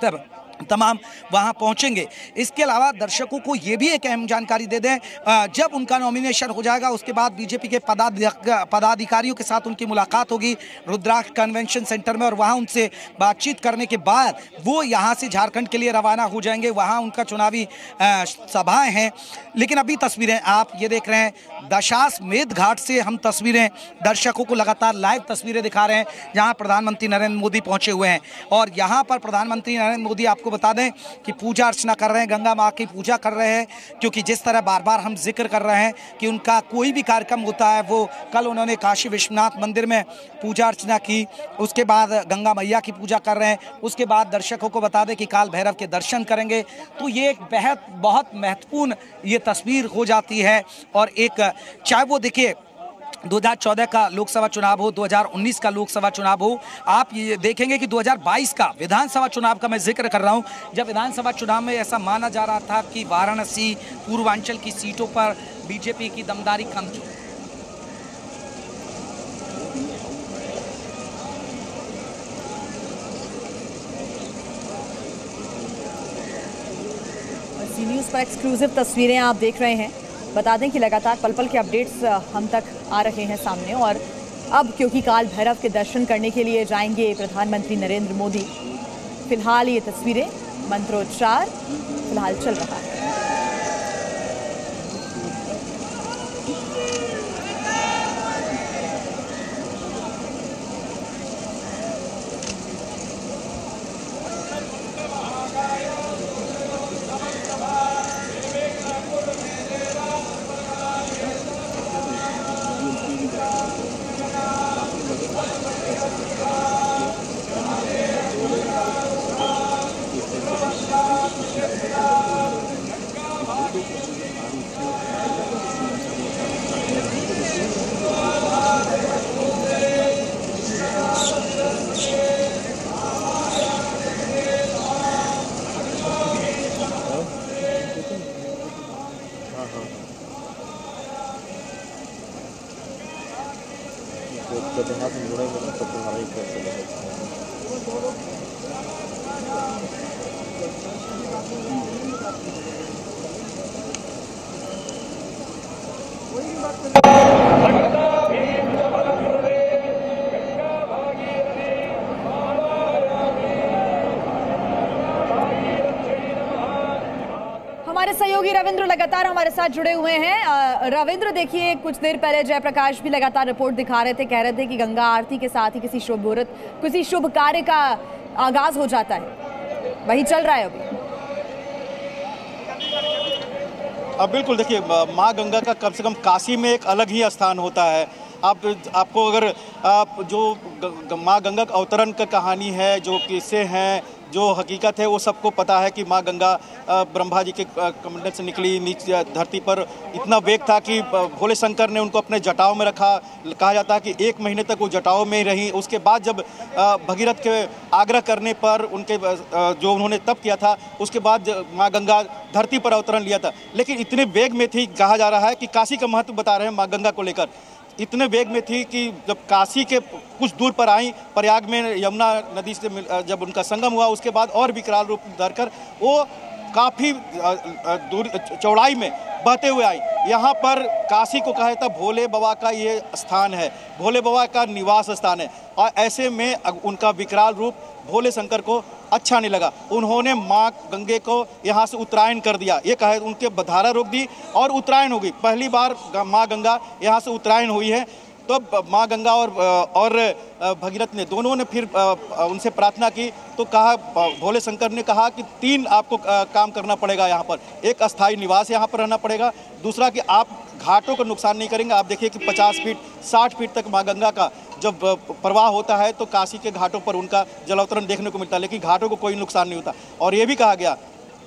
तमाम वहां पहुंचेंगे। इसके अलावा दर्शकों को यह भी एक अहम जानकारी दे दें, जब उनका नॉमिनेशन हो जाएगा उसके बाद बीजेपी के पदाधिकारियों के साथ उनकी मुलाकात होगी रुद्राक्ष कन्वेंशन सेंटर में, और वहां उनसे बातचीत करने के बाद वो यहां से झारखंड के लिए रवाना हो जाएंगे। वहां उनका चुनावी सभाएं हैं। लेकिन अभी तस्वीरें आप ये देख रहे हैं, दशाश्वमेध घाट से हम तस्वीरें दर्शकों को लगातार लाइव तस्वीरें दिखा रहे हैं, जहां प्रधानमंत्री नरेंद्र मोदी पहुंचे हुए हैं। और यहां पर प्रधानमंत्री नरेंद्र मोदी आपको बता दें कि पूजा अर्चना कर रहे हैं, गंगा माँ की पूजा कर रहे हैं, क्योंकि जिस तरह बार बार हम जिक्र कर रहे हैं कि उनका कोई भी कार्यक्रम होता है, वो कल उन्होंने काशी विश्वनाथ मंदिर में पूजा अर्चना की, उसके बाद गंगा मैया की पूजा कर रहे हैं, उसके बाद दर्शकों को बता दें कि काल भैरव के दर्शन करेंगे। तो ये एक बहुत महत्वपूर्ण ये तस्वीर हो जाती है। और एक चाहे वो देखिए 2014 का लोकसभा चुनाव हो, 2019 का लोकसभा चुनाव हो, आप ये देखेंगे कि 2022 का विधानसभा चुनाव का मैं जिक्र कर रहा हूं, जब विधानसभा चुनाव में ऐसा माना जा रहा था कि वाराणसी पूर्वांचल की सीटों पर बीजेपी की दमदारी कमजोर। सी न्यूज़ पर एक्सक्लूसिव तस्वीरें आप देख रहे हैं। बता दें कि लगातार पल पल के अपडेट्स हम तक आ रहे हैं सामने, और अब क्योंकि काल भैरव के दर्शन करने के लिए जाएंगे प्रधानमंत्री नरेंद्र मोदी, फिलहाल ये तस्वीरें, मंत्रोच्चार फिलहाल चल रहा है। केदारनाथ में जुड़ेंगे ना तो तुम्हारा ही पैर चलेगा। हमारे सहयोगी रविंद्र लगातार हमारे साथ जुड़े हुए हैं। रविंद्र, देखिए कुछ देर पहले जयप्रकाश भी लगातार रिपोर्ट दिखा रहे थे, कह रहे थे कि गंगा आरती के साथ ही किसी शुभ कार्य का आगाज हो जाता है, वही चल रहा है अभी। अब बिल्कुल देखिए, माँ गंगा का कम से कम काशी में एक अलग ही स्थान होता है। आपको अगर जो माँ गंगा का अवतरण का कहानी है, जो किस्से हैं, जो हकीकत है, वो सबको पता है कि माँ गंगा ब्रह्मा जी के कमंडल से निकली, नीचे धरती पर इतना वेग था कि भोले शंकर ने उनको अपने जटाओं में रखा। कहा जाता है कि 1 महीने तक वो जटाओं में ही रही। उसके बाद जब भगीरथ के आग्रह करने पर उनके जो उन्होंने तप किया था, उसके बाद माँ गंगा धरती पर अवतरण लिया था। लेकिन इतने वेग में थी, कहा जा रहा है कि काशी का महत्व बता रहे हैं माँ गंगा को लेकर, इतने वेग में थी कि जब काशी के कुछ दूर पर आई, प्रयाग में यमुना नदी से जब उनका संगम हुआ, उसके बाद और विकराल रूप धरकर वो काफ़ी दूर चौड़ाई में बहते हुए आई। यहाँ पर काशी को कहा जाता भोले बाबा का ये स्थान है, भोले बाबा का निवास स्थान है। और ऐसे में उनका विकराल रूप भोले शंकर को अच्छा नहीं लगा। उन्होंने माँ गंगे को यहाँ से उत्तरायण कर दिया। ये कहे उनके धारा रोक दी और उत्तरायण हो गई। पहली बार माँ गंगा यहाँ से उत्तरायण हुई है। तो माँ गंगा और भगीरथ ने दोनों ने फिर उनसे प्रार्थना की, तो कहा, भोले शंकर ने कहा कि 3 आपको काम करना पड़ेगा यहाँ पर। एक अस्थाई निवास यहाँ पर रहना पड़ेगा, दूसरा कि आप घाटों को नुकसान नहीं करेंगे। आप देखिए कि 50 फीट 60 फीट तक माँ गंगा का जब प्रवाह होता है तो काशी के घाटों पर उनका जलावतरण देखने को मिलता है, लेकिन घाटों को कोई नुकसान नहीं होता। और ये भी कहा गया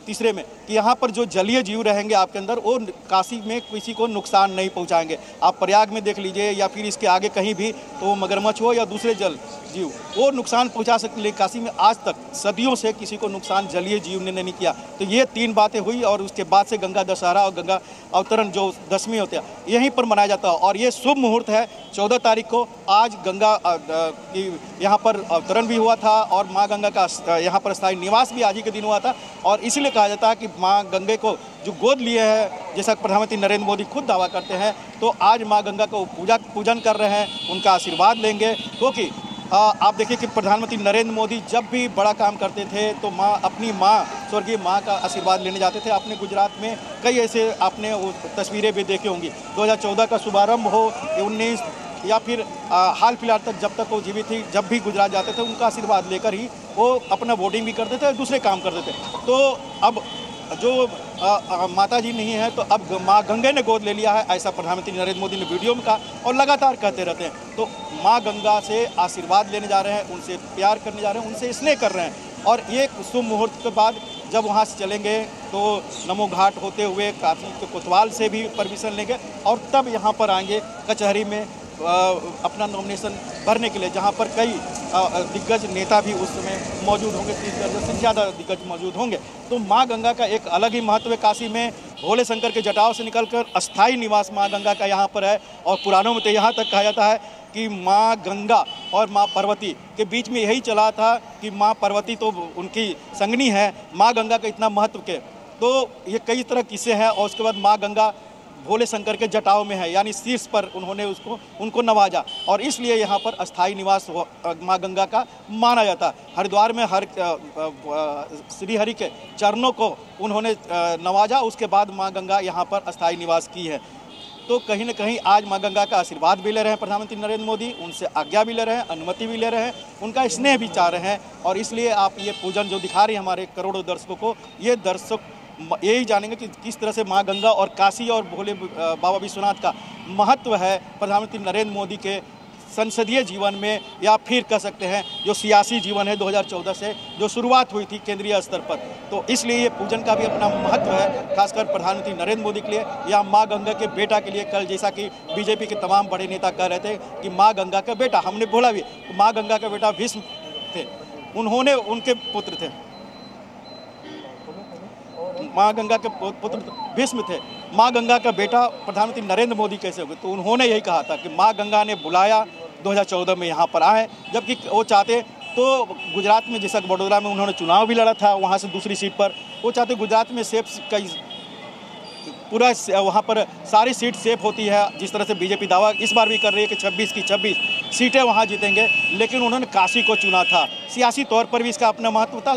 तीसरे में कि यहाँ पर जो जलीय जीव रहेंगे आपके अंदर, वो काशी में किसी को नुकसान नहीं पहुँचाएंगे। आप प्रयाग में देख लीजिए या फिर इसके आगे कहीं भी, तो मगरमच्छ हो या दूसरे जल जीव, वो नुकसान पहुँचा सकते। लेकिन काशी में आज तक सदियों से किसी को नुकसान जलीय जीव ने नहीं किया। तो ये 3 बातें हुई और उसके बाद से गंगा दशहरा और गंगा अवतरण जो 10वीं होते हैं यहीं पर मनाया जाता है। और ये शुभ मुहूर्त है, 14 तारीख को आज गंगा की यहाँ पर अवतरण भी हुआ था और माँ गंगा का यहाँ पर स्थायी निवास भी आज ही के दिन हुआ था। और इसलिए कहा जाता है कि माँ गंगे को जो गोद लिए है, जैसा प्रधानमंत्री नरेंद्र मोदी खुद दावा करते हैं, तो आज माँ गंगा को पूजन कर रहे हैं, उनका आशीर्वाद लेंगे। क्योंकि आप देखिए कि प्रधानमंत्री नरेंद्र मोदी जब भी बड़ा काम करते थे तो अपनी माँ, स्वर्गीय माँ का आशीर्वाद लेने जाते थे। अपने गुजरात में कई ऐसे आपने वो तस्वीरें भी देखी होंगी। 2014 का शुभारंभ हो, 19 या फिर हाल फिलहाल तक जब तक वो जीवित थी, जब भी गुजरात जाते थे उनका आशीर्वाद लेकर ही वो अपना वोटिंग भी करते थे और दूसरे काम करते थे। तो अब जो माता जी नहीं है, तो अब माँ गंगा ने गोद ले लिया है, ऐसा प्रधानमंत्री नरेंद्र मोदी ने वीडियो में कहा और लगातार कहते रहते हैं। तो माँ गंगा से आशीर्वाद लेने जा रहे हैं, उनसे प्यार करने जा रहे हैं, उनसे स्नेह कर रहे हैं। और एक शुभ मुहूर्त के बाद जब वहाँ से चलेंगे तो नमो घाट होते हुए काशी के कोतवाल से भी परमिशन लेंगे और तब यहाँ पर आएंगे कचहरी में अपना नॉमिनेशन भरने के लिए, जहाँ पर कई दिग्गज नेता भी उस समय मौजूद होंगे, 30 दर्जन से ज़्यादा दिग्गज मौजूद होंगे। तो माँ गंगा का एक अलग ही महत्व है। काशी में भोले शंकर के जटाओं से निकलकर अस्थाई निवास माँ गंगा का यहाँ पर है। और पुराणों में तो यहाँ तक कहा जाता है कि माँ गंगा और माँ पार्वती के बीच में यही चला था कि माँ पार्वती तो उनकी संगनी है, माँ गंगा का इतना महत्व के। तो ये कई तरह किस्से हैं। और उसके बाद माँ गंगा भोले शंकर के जटाओं में है, यानी शीर्ष पर उन्होंने उनको नवाजा और इसलिए यहाँ पर अस्थाई निवास माँ गंगा का माना जाता है। हरिद्वार में श्री हरि के चरणों को उन्होंने नवाजा, उसके बाद माँ गंगा यहाँ पर अस्थाई निवास की है। तो कहीं न कहीं आज माँ गंगा का आशीर्वाद भी ले रहे हैं प्रधानमंत्री नरेंद्र मोदी, उनसे आज्ञा भी ले रहे हैं, अनुमति भी ले रहे हैं, उनका स्नेह भी चाह रहे हैं। और इसलिए आप ये पूजन जो दिखा रही है हमारे करोड़ों दर्शकों को, ये दर्शक यही जानेंगे कि किस तरह से माँ गंगा और काशी और भोले बाबा विश्वनाथ का महत्व है प्रधानमंत्री नरेंद्र मोदी के संसदीय जीवन में, या फिर कह सकते हैं जो सियासी जीवन है 2014 से जो शुरुआत हुई थी केंद्रीय स्तर पर। तो इसलिए ये पूजन का भी अपना महत्व है, खासकर प्रधानमंत्री नरेंद्र मोदी के लिए या माँ गंगा के बेटा के लिए। कल जैसा कि बीजेपी के तमाम बड़े नेता कह रहे थे कि माँ गंगा का बेटा, हमने बोला भी माँ गंगा का बेटा भीष्म थे, उन्होंने उनके पुत्र थे, माँ गंगा के पुत्र भीष्म थे, माँ गंगा का बेटा प्रधानमंत्री नरेंद्र मोदी कैसे हो गए। तो उन्होंने यही कहा था कि माँ गंगा ने बुलाया, 2014 में यहाँ पर आए, जबकि वो चाहते तो गुजरात में, जैसा बड़ौदा में उन्होंने चुनाव भी लड़ा था वहाँ से दूसरी सीट पर, वो चाहते गुजरात में सेफ कई पूरा वहाँ पर सारी सीट सेफ होती है, जिस तरह से बीजेपी दावा इस बार भी कर रही है कि 26 की 26 सीटें वहाँ जीतेंगे, लेकिन उन्होंने काशी को चुना था। सियासी तौर पर भी इसका अपना महत्व था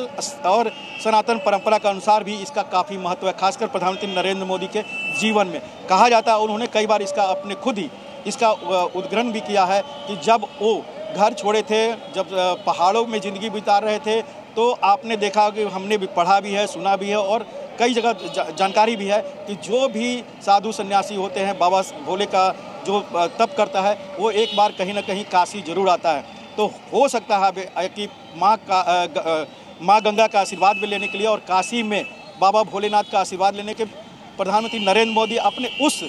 और सनातन परंपरा के अनुसार भी इसका काफ़ी महत्व है, खासकर प्रधानमंत्री नरेंद्र मोदी के जीवन में। कहा जाता है उन्होंने कई बार इसका अपने खुद ही इसका उद्ग्रहण भी किया है कि जब वो घर छोड़े थे, जब पहाड़ों में ज़िंदगी बिता रहे थे, तो आपने देखा कि हमने भी पढ़ा भी है, सुना भी है और कई जगह जानकारी भी है कि जो भी साधु सन्यासी होते हैं, बाबा भोले का जो तप करता है, वो एक बार कहीं ना कहीं काशी जरूर आता है। तो हो सकता है कि माँ गंगा का आशीर्वाद भी लेने के लिए और काशी में बाबा भोलेनाथ का आशीर्वाद लेने के प्रधानमंत्री नरेंद्र मोदी अपने उस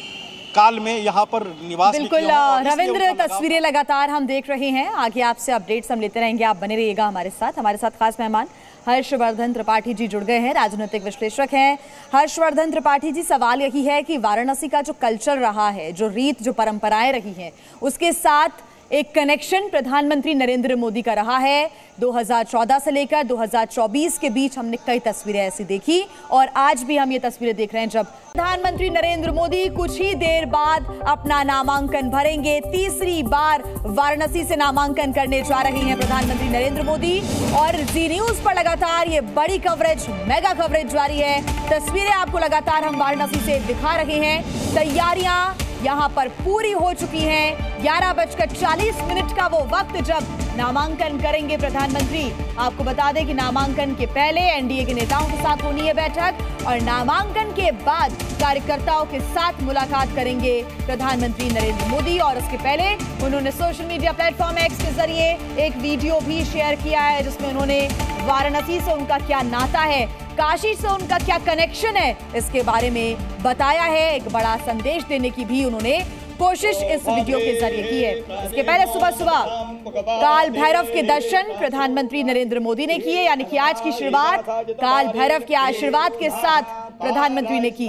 काल में यहाँ पर निवास। बिल्कुल रविंद्र, तस्वीरें लगातार हम देख रहे हैं, आगे आपसे अपडेट्स हम लेते रहेंगे, आप बने रहिएगा हमारे साथ खास मेहमान हर्षवर्धन त्रिपाठी जी जुड़ गए हैं, राजनीतिक विश्लेषक हैं। हर्षवर्धन त्रिपाठी जी, सवाल यही है कि वाराणसी का जो कल्चर रहा है, जो रीत, जो परंपराएं रही हैं, उसके साथ एक कनेक्शन प्रधानमंत्री नरेंद्र मोदी का रहा है। 2014 से लेकर 2024 के बीच हमने कई तस्वीरें ऐसी देखी और आज भी हम ये तस्वीरें देख रहे हैं जब प्रधानमंत्री नरेंद्र मोदी कुछ ही देर बाद अपना नामांकन भरेंगे। तीसरी बार वाराणसी से नामांकन करने जा रहे हैं प्रधानमंत्री नरेंद्र मोदी और जी न्यूज पर लगातार ये बड़ी कवरेज, मेगा कवरेज जारी है। तस्वीरें आपको लगातार हम वाराणसी से दिखा रहे हैं। तैयारियां यहां पर पूरी हो चुकी हैं। 11:40 का वो वक्त जब नामांकन करेंगे प्रधानमंत्री। आपको बता दें कि नामांकन के पहले एनडीए के नेताओं के साथ होनी है बैठक और नामांकन के बाद कार्यकर्ताओं के साथ मुलाकात करेंगे प्रधानमंत्री नरेंद्र मोदी। और उसके पहले उन्होंने सोशल मीडिया प्लेटफॉर्म एक्स के जरिए एक वीडियो भी शेयर किया है, जिसमें उन्होंने वाराणसी से उनका क्या नाता है, काशी से उनका क्या कनेक्शन है, इसके बारे में बताया है। एक बड़ा संदेश देने की भी उन्होंने कोशिश इस वीडियो के जरिए की है। इसके पहले सुबह सुबह काल भैरव के दर्शन प्रधानमंत्री नरेंद्र मोदी ने किए, यानी कि आज की शुरुआत काल भैरव के आशीर्वाद के साथ प्रधानमंत्री ने की।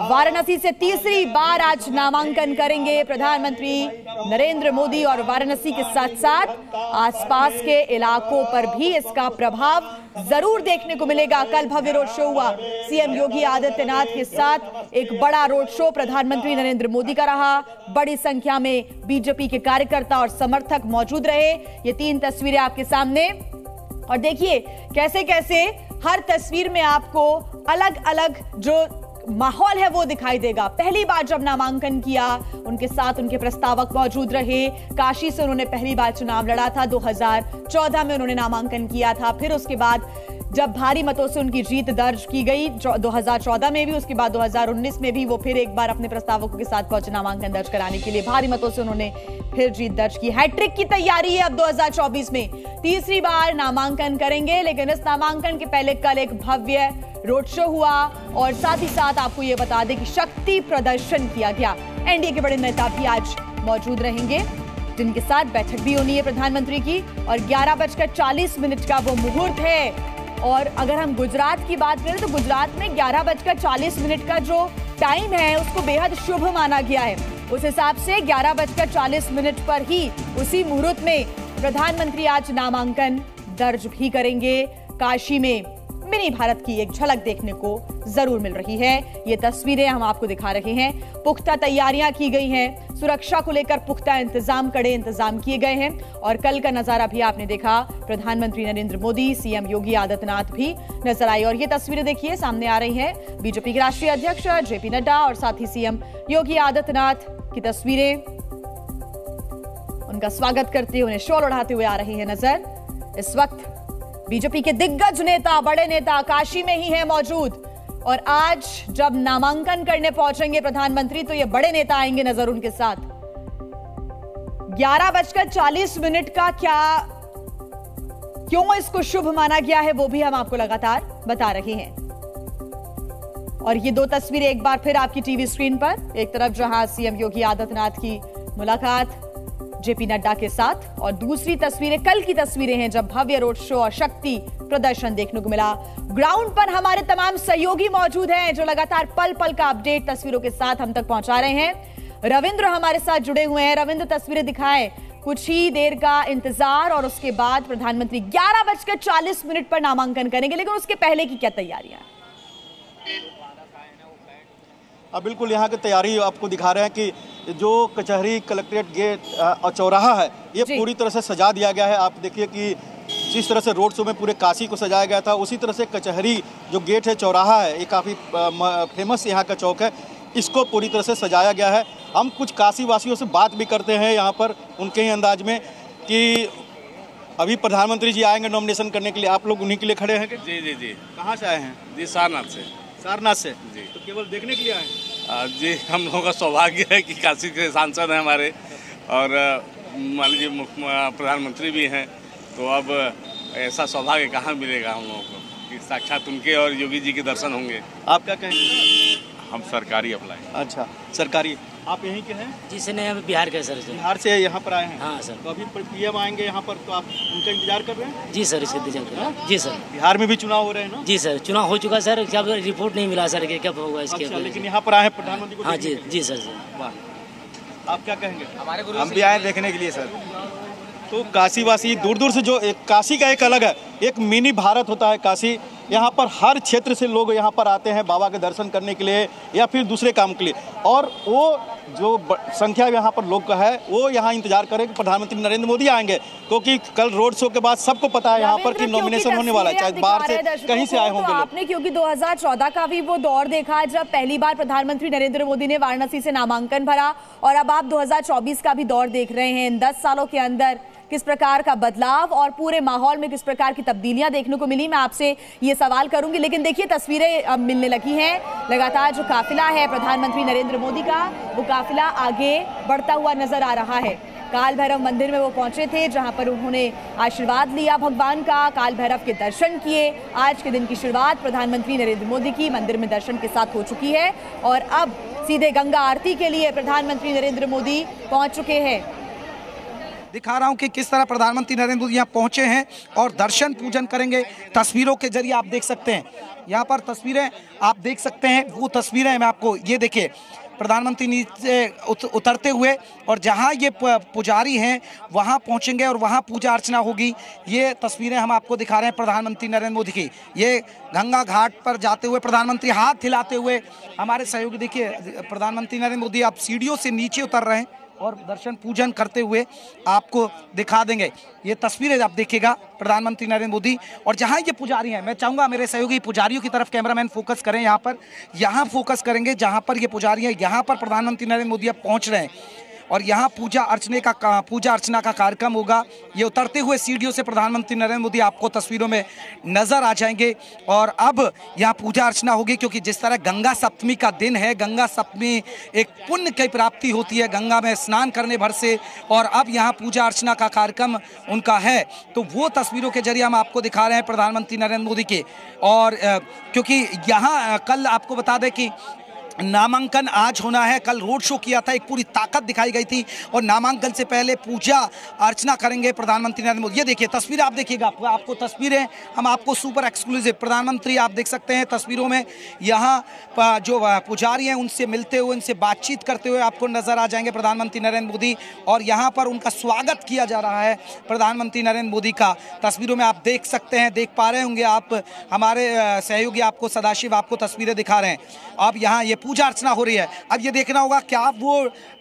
वाराणसी से तीसरी बार आज नामांकन करेंगे प्रधानमंत्री नरेंद्र मोदी और वाराणसी के साथ साथ आसपास के इलाकों पर भी इसका प्रभाव जरूर देखने को मिलेगा। कल भव्य रोड शो हुआ सीएम योगी आदित्यनाथ के साथ, एक बड़ा रोड शो प्रधानमंत्री नरेंद्र मोदी का रहा। बड़ी संख्या में बीजेपी के कार्यकर्ता और समर्थक मौजूद रहे। ये 3 तस्वीरें आपके सामने और देखिए कैसे कैसे हर तस्वीर में आपको अलग अलग जो माहौल है वो दिखाई देगा। पहली बार जब नामांकन किया, उनके साथ उनके प्रस्तावक मौजूद रहे। काशी से उन्होंने पहली बार चुनाव लड़ा था, 2014 में उन्होंने नामांकन किया था। फिर उसके बाद जब भारी मतों से उनकी जीत दर्ज की गई 2014 में भी, उसके बाद 2019 में भी वो फिर एक बार अपने प्रस्तावकों के साथ पहुंचे नामांकन दर्ज कराने के लिए। भारी मतों से उन्होंने फिर जीत दर्ज की। हैट्रिक की तैयारी है अब 2024 में, तीसरी बार नामांकन करेंगे। लेकिन इस नामांकन के पहले कल एक भव्य रोड शो हुआ और साथ ही साथ आपको ये बता दें कि शक्ति प्रदर्शन किया गया। एनडीए के बड़े नेता भी आज मौजूद रहेंगे, जिनके साथ बैठक भी होनी है प्रधानमंत्री की। और 11:40 का वो मुहूर्त है। और अगर हम गुजरात की बात करें तो गुजरात में 11:40 का जो टाइम है उसको बेहद शुभ माना गया है। उस हिसाब से 11:40 पर ही उसी मुहूर्त में प्रधानमंत्री आज नामांकन दर्ज भी करेंगे। काशी में मिनी भारत की एक झलक देखने को जरूर मिल रही है। ये तस्वीरें हम आपको दिखा रहे हैं। पुख्ता तैयारियां की गई हैं, सुरक्षा को लेकर पुख्ता इंतजाम, कड़े इंतजाम किए गए हैं। और कल का नजारा भी आपने देखा, प्रधानमंत्री नरेंद्र मोदी, सीएम योगी आदित्यनाथ भी नजर आई। और ये तस्वीरें देखिए सामने आ रही हैं, बीजेपी के राष्ट्रीय अध्यक्ष जेपी नड्डा और साथ ही सीएम योगी आदित्यनाथ की तस्वीरें उनका स्वागत करते हुए, उन्हें शॉल उड़ाते हुए आ रही है नजर। इस वक्त बीजेपी के दिग्गज नेता, बड़े नेता काशी में ही है मौजूद। और आज जब नामांकन करने पहुंचेंगे प्रधानमंत्री तो ये बड़े नेता आएंगे नजर उनके साथ। 11:40 का क्यों इसको शुभ माना गया है वो भी हम आपको लगातार बता रहे हैं। और ये 2 तस्वीरें एक बार फिर आपकी टीवी स्क्रीन पर, एक तरफ जहां सीएम योगी आदित्यनाथ की मुलाकात जेपी नड्डा के साथ और दूसरी तस्वीरें कल की तस्वीरें हैं जब भव्य रोड शो और शक्ति प्रदर्शन देखने को मिला। ग्राउंड पर हमारे तमाम सहयोगी मौजूद हैं जो लगातार पल पल का अपडेट तस्वीरों के साथ हम तक पहुंचा रहे हैं। रविंद्र हमारे साथ जुड़े हुए हैं। रविंद्र, तस्वीरें दिखाएं, कुछ ही देर का इंतजार और उसके बाद प्रधानमंत्री 11:40 पर नामांकन करेंगे। लेकिन उसके पहले की क्या तैयारियां हैं? बिल्कुल, यहाँ की तैयारी आपको दिखा रहे हैं कि जो कचहरी कलेक्ट्रेट गेट और चौराहा है ये पूरी तरह से सजा दिया गया है। आप देखिए कि जिस तरह से रोड शो में पूरे काशी को सजाया गया था, उसी तरह से कचहरी जो गेट है, चौराहा है, ये काफ़ी फेमस यहाँ का चौक है, इसको पूरी तरह से सजाया गया है। हम कुछ काशी वासियों से बात भी करते हैं यहाँ पर उनके ही अंदाज में कि अभी प्रधानमंत्री जी आएंगे नॉमिनेशन करने के लिए, आप लोग उन्हीं के लिए खड़े हैं कि? जी जी जी। कहाँ से आए हैं? जी सारनाथ से। सारनाथ से जी। तो केवल देखने के लिए आए हैं? जी, हम लोगों का सौभाग्य है कि काशी के सांसद हैं हमारे, और मान लीजिए प्रधानमंत्री भी हैं, तो अब ऐसा सौभाग्य कहाँ मिलेगा हम लोगों को कि साक्षात उनके और योगी जी के दर्शन होंगे। आप क्या कहेंगे? हम सरकारी अप्लाई। अच्छा, सरकारी। आप यहीं के हैं? जी सर, नहीं, हम बिहार के सर। बिहार से यहाँ पर आए हैं? हाँ सर। तो अभी पीएम आएंगे यहाँ पर, तो आप उनका इंतजार कर रहे हैं? जी सर, इसका इंतजार कर रहे हैं। जी सर। बिहार में भी चुनाव हो रहे हैं ना? जी सर, चुनाव हो चुका सर, क्या रिपोर्ट नहीं मिला सर कि कब होगा इसके। अच्छा, लेकिन यहाँ पर आए हैं प्रधानमंत्री को? हाँ जी जी सर। आप क्या कहेंगे? हम भी आए देखने के लिए सर। तो काशीवासी दूर दूर से, जो काशी का एक अलग है, एक मिनी भारत होता है काशी। यहाँ पर हर क्षेत्र से लोग यहाँ पर आते हैं बाबा के दर्शन करने के लिए या फिर दूसरे काम के लिए, और वो जो संख्या यहाँ पर लोग का है वो यहाँ इंतजार करें कि प्रधानमंत्री नरेंद्र मोदी आएंगे, क्योंकि कल रोड शो के बाद सबको पता है यहाँ पर कि नॉमिनेशन होने वाला है, चाहे बाहर से कहीं से आए होंगे लोग। आपने क्योंकि 2014 का भी वो दौर देखा जब पहली बार प्रधानमंत्री नरेंद्र मोदी ने वाराणसी से नामांकन भरा, और अब आप 2024 का भी दौर देख रहे हैं। इन 10 सालों के अंदर किस प्रकार का बदलाव और पूरे माहौल में किस प्रकार की तब्दीलियां देखने को मिली, मैं आपसे ये सवाल करूंगी। लेकिन देखिए, तस्वीरें अब मिलने लगी हैं। लगातार जो काफिला है प्रधानमंत्री नरेंद्र मोदी का, वो काफिला आगे बढ़ता हुआ नजर आ रहा है। काल भैरव मंदिर में वो पहुंचे थे, जहां पर उन्होंने आशीर्वाद लिया भगवान का, काल भैरव के दर्शन किए। आज के दिन की शुरुआत प्रधानमंत्री नरेंद्र मोदी की मंदिर में दर्शन के साथ हो चुकी है, और अब सीधे गंगा आरती के लिए प्रधानमंत्री नरेंद्र मोदी पहुंच चुके हैं। दिखा रहा हूं कि किस तरह प्रधानमंत्री नरेंद्र मोदी यहाँ पहुंचे हैं और दर्शन पूजन करेंगे। तस्वीरों के जरिए आप देख सकते हैं, यहाँ पर तस्वीरें आप देख सकते हैं, वो तस्वीरें मैं आपको ये देखिए, प्रधानमंत्री नीचे उतरते हुए, और जहाँ ये पुजारी हैं वहाँ पहुँचेंगे और वहाँ पूजा अर्चना होगी। ये तस्वीरें हम आपको दिखा रहे हैं प्रधानमंत्री नरेंद्र मोदी की। ये गंगा घाट पर जाते हुए प्रधानमंत्री हाथ हिलाते हुए, हमारे सहयोगी देखिए, प्रधानमंत्री नरेंद्र मोदी आप सीढ़ियों से नीचे उतर रहे हैं और दर्शन पूजन करते हुए आपको दिखा देंगे। ये तस्वीरें आप देखिएगा प्रधानमंत्री नरेंद्र मोदी, और जहां ये पुजारी हैं, मैं चाहूंगा मेरे सहयोगी पुजारियों की तरफ कैमरामैन फोकस करें, यहाँ फोकस करेंगे जहां पर ये पुजारी हैं। यहाँ पर प्रधानमंत्री नरेंद्र मोदी अब पहुंच रहे हैं और यहाँ पूजा अर्चना का कार्यक्रम होगा। ये उतरते हुए सीढ़ियों से प्रधानमंत्री नरेंद्र मोदी आपको तस्वीरों में नजर आ जाएंगे, और अब यहाँ पूजा अर्चना होगी, क्योंकि जिस तरह गंगा सप्तमी का दिन है, गंगा सप्तमी एक पुण्य की प्राप्ति होती है गंगा में स्नान करने भर से, और अब यहाँ पूजा अर्चना का कार्यक्रम उनका है। तो वो तस्वीरों के जरिए हम आपको दिखा रहे हैं प्रधानमंत्री नरेंद्र मोदी के। और क्योंकि यहाँ कल आपको बता दें कि नामांकन आज होना है, कल रोड शो किया था, एक पूरी ताकत दिखाई गई थी, और नामांकन से पहले पूजा अर्चना करेंगे प्रधानमंत्री नरेंद्र मोदी। ये देखिए तस्वीरें आप देखिएगा, आपको तस्वीरें हम आपको सुपर एक्सक्लूसिव, प्रधानमंत्री आप देख सकते हैं तस्वीरों में, यहाँ जो पुजारी हैं उनसे मिलते हुए, उनसे बातचीत करते हुए आपको नजर आ जाएंगे प्रधानमंत्री नरेंद्र मोदी, और यहाँ पर उनका स्वागत किया जा रहा है प्रधानमंत्री नरेंद्र मोदी का। तस्वीरों में आप देख सकते हैं, देख पा रहे होंगे आप, हमारे सहयोगी आपको सदाशिव आपको तस्वीरें दिखा रहे हैं। अब यहाँ ये पूजा अर्चना हो रही है, अब ये देखना होगा क्या वो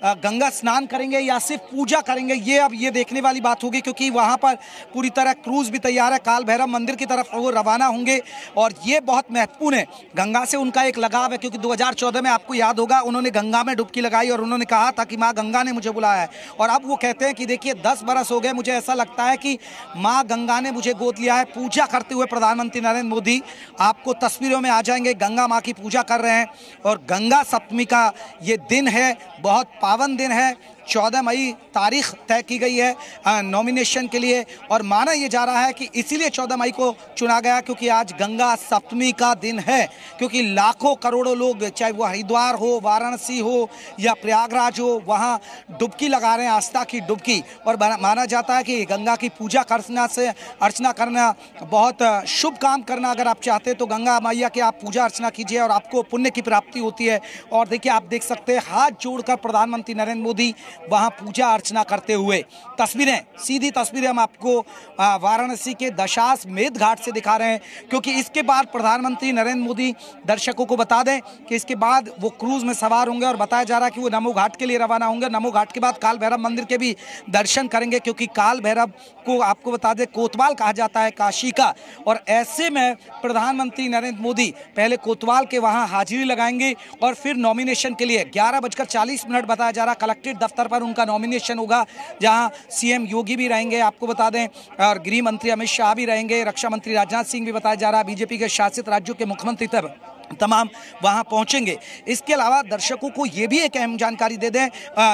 गंगा स्नान करेंगे या सिर्फ पूजा करेंगे, ये अब ये देखने वाली बात होगी, क्योंकि वहाँ पर पूरी तरह क्रूज भी तैयार है, काल भैरव मंदिर की तरफ वो रवाना होंगे, और ये बहुत महत्वपूर्ण है। गंगा से उनका एक लगाव है, क्योंकि 2014 में आपको याद होगा उन्होंने गंगा में डुबकी लगाई और उन्होंने कहा था कि माँ गंगा ने मुझे बुलाया है, और अब वो कहते हैं कि देखिए 10 बरस हो गए, मुझे ऐसा लगता है कि माँ गंगा ने मुझे गोद लिया है। पूजा करते हुए प्रधानमंत्री नरेंद्र मोदी आपको तस्वीरों में आ जाएंगे, गंगा माँ की पूजा कर रहे हैं, और गंगा सप्तमी का ये दिन है, बहुत पावन दिन है। 14 मई तारीख तय की गई है नॉमिनेशन के लिए, और माना यह जा रहा है कि इसीलिए 14 मई को चुना गया, क्योंकि आज गंगा सप्तमी का दिन है, क्योंकि लाखों करोड़ों लोग, चाहे वो हरिद्वार हो, वाराणसी हो या प्रयागराज हो, वहाँ डुबकी लगा रहे हैं, आस्था की डुबकी, और माना जाता है कि गंगा की पूजा करना से अर्चना करना बहुत शुभ काम करना, अगर आप चाहते हैं तो गंगा मैया की आप पूजा अर्चना कीजिए और आपको पुण्य की प्राप्ति होती है। और देखिए आप देख सकते हैं हाथ जोड़कर प्रधानमंत्री नरेंद्र मोदी वहाँ पूजा अर्चना करते हुए। तस्वीरें, सीधी तस्वीरें हम आपको वाराणसी के दशाश्वमेध घाट से दिखा रहे हैं, क्योंकि इसके बाद प्रधानमंत्री नरेंद्र मोदी, दर्शकों को बता दें कि इसके बाद वो क्रूज में सवार होंगे और बताया जा रहा है कि वो नमो घाट के लिए रवाना होंगे। नमो घाट के बाद काल भैरव मंदिर के भी दर्शन करेंगे, क्योंकि काल भैरव को आपको बता दें कोतवाल कहा जाता है काशी का, और ऐसे में प्रधानमंत्री नरेंद्र मोदी पहले कोतवाल के वहां हाजिरी लगाएंगे और फिर नॉमिनेशन के लिए 11:40 बताया जा रहा कलेक्ट्रेट दफ्तर पर उनका नॉमिनेशन होगा, जहां सीएम योगी भी रहेंगे आपको बता दें, और गृह मंत्री अमित शाह भी रहेंगे, रक्षा मंत्री राजनाथ सिंह भी बताया जा रहा है, बीजेपी के शासित राज्यों के मुख्यमंत्री तमाम वहां पहुंचेंगे। इसके अलावा दर्शकों को ये भी एक अहम जानकारी दे दें,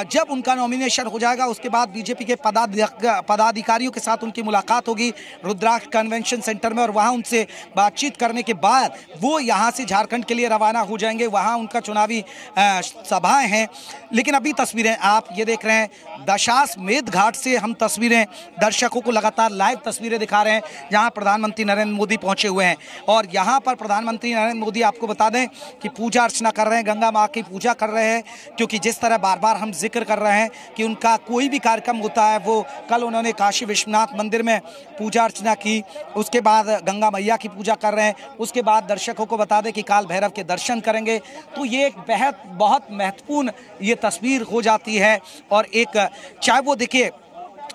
जब उनका नॉमिनेशन हो जाएगा उसके बाद बीजेपी के पदाधिकारियों के साथ उनकी मुलाकात होगी रुद्राक्ष कन्वेंशन सेंटर में, और वहां उनसे बातचीत करने के बाद वो यहां से झारखंड के लिए रवाना हो जाएंगे। वहां उनका चुनावी सभाएं हैं। लेकिन अभी तस्वीरें आप ये देख रहे हैं, दशाश्वमेध घाट से हम तस्वीरें दर्शकों को लगातार लाइव तस्वीरें दिखा रहे हैं, जहां प्रधानमंत्री नरेंद्र मोदी पहुंचे हुए हैं। और यहां पर प्रधानमंत्री नरेंद्र मोदी आपको बता दें कि पूजा अर्चना कर रहे हैं, गंगा माँ की पूजा कर रहे हैं, क्योंकि जिस तरह बार बार हम जिक्र कर रहे हैं कि उनका कोई भी कार्यक्रम होता है, वो कल उन्होंने काशी विश्वनाथ मंदिर में पूजा अर्चना की, उसके बाद गंगा मैया की पूजा कर रहे हैं, उसके बाद दर्शकों को बता दें कि काल भैरव के दर्शन करेंगे। तो ये एक बहुत महत्वपूर्ण ये तस्वीर हो जाती है। और एक चाहे वो देखिए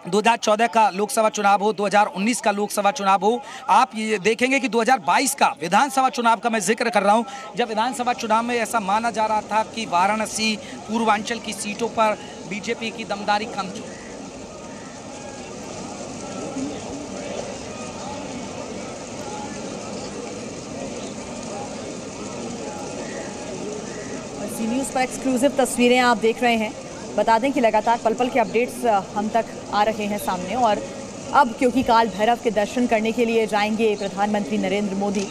2014 का लोकसभा चुनाव हो, 2019 का लोकसभा चुनाव हो, आप ये देखेंगे कि 2022 का विधानसभा चुनाव का मैं जिक्र कर रहा हूं, जब विधानसभा चुनाव में ऐसा माना जा रहा था कि वाराणसी पूर्वांचल की सीटों पर बीजेपी की दमदारी कम चुकी। सी न्यूज़ पर एक्सक्लूसिव तस्वीरें आप देख रहे हैं। बता दें कि लगातार पल पल के अपडेट्स हम तक आ रहे हैं सामने, और अब क्योंकि काल भैरव के दर्शन करने के लिए जाएंगे प्रधानमंत्री नरेंद्र मोदी,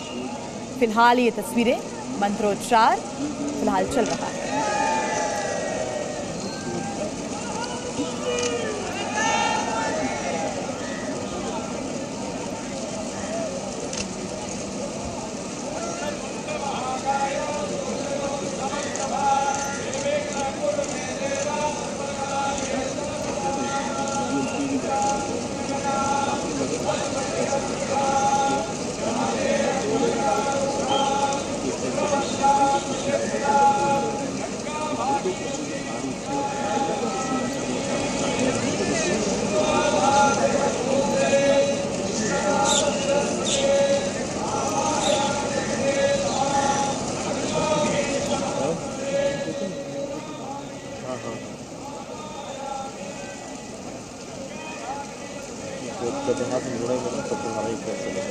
फिलहाल ये तस्वीरें, मंत्रोच्चार फिलहाल चल रहा है। जहाँ से जुड़े हुए सब तुम्हारा ही चलेगा।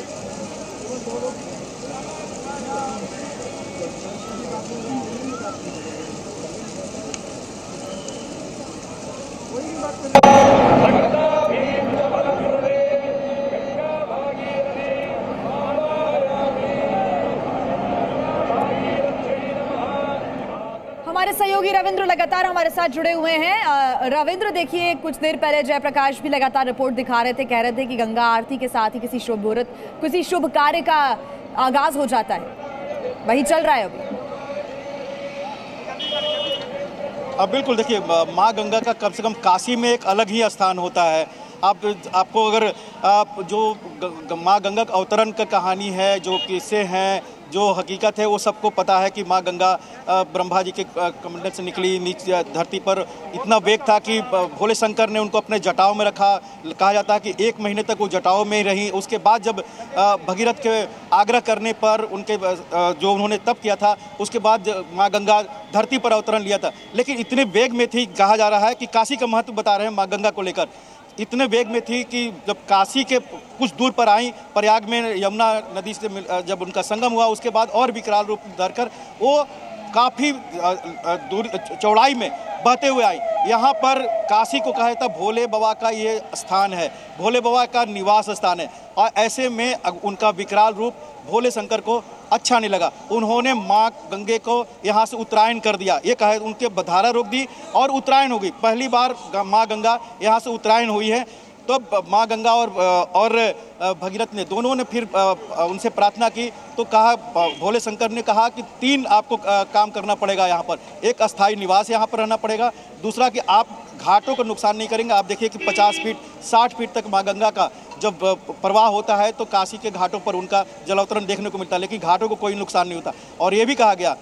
हमारे सहयोगी रविंद्र लगातार हमारे साथ जुड़े हुए हैं। रविंद्र, देखिए कुछ देर पहले जयप्रकाश भी लगातार रिपोर्ट दिखा रहे थे, कह रहे थे कि गंगा आरती के साथ ही किसी शुभ मुहूर्त, किसी शुभ कार्य का आगाज हो जाता है, वही चल रहा है अभी। अब बिल्कुल देखिए, माँ गंगा का कम से कम काशी में एक अलग ही स्थान होता है। आपको अगर आप जो माँ गंगा का अवतरण का कहानी है, जो किस्से हैं, जो हकीकत है, वो सबको पता है कि माँ गंगा ब्रह्मा जी के कमंडल से निकली, नीचे धरती पर इतना वेग था कि भोले शंकर ने उनको अपने जटाओं में रखा। कहा जाता है कि 1 महीने तक वो जटाओं में ही रही। उसके बाद जब भगीरथ के आग्रह करने पर उनके जो उन्होंने तप किया था, उसके बाद माँ गंगा धरती पर अवतरण लिया था। लेकिन इतने वेग में थी, कहा जा रहा है कि काशी का महत्व बता रहे हैं माँ गंगा को लेकर, इतने वेग में थी कि जब काशी के कुछ दूर पर आई, प्रयाग में यमुना नदी से जब उनका संगम हुआ, उसके बाद और विकराल रूप धरकर वो काफ़ी दूर चौड़ाई में बहते हुए आई। यहाँ पर काशी को कहा जाता भोले बाबा का ये स्थान है, भोले बाबा का निवास स्थान है। और ऐसे में उनका विकराल रूप भोले शंकर को अच्छा नहीं लगा, उन्होंने माँ गंगे को यहाँ से उत्तरायण कर दिया। ये कहे उनके धारा रोक दी और उत्तरायण हो गई। पहली बार माँ गंगा यहाँ से उत्तरायण हुई है। तो माँ गंगा और भगीरथ ने दोनों ने फिर उनसे प्रार्थना की, तो कहा, भोले शंकर ने कहा कि 3 आपको काम करना पड़ेगा यहाँ पर। एक अस्थाई निवास यहाँ पर रहना पड़ेगा, दूसरा कि आप घाटों को नुकसान नहीं करेंगे। आप देखिए कि 50 फीट 60 फीट तक माँ गंगा का जब प्रवाह होता है तो काशी के घाटों पर उनका जलावतरण देखने को मिलता है, लेकिन घाटों को कोई नुकसान नहीं होता। और ये भी कहा गया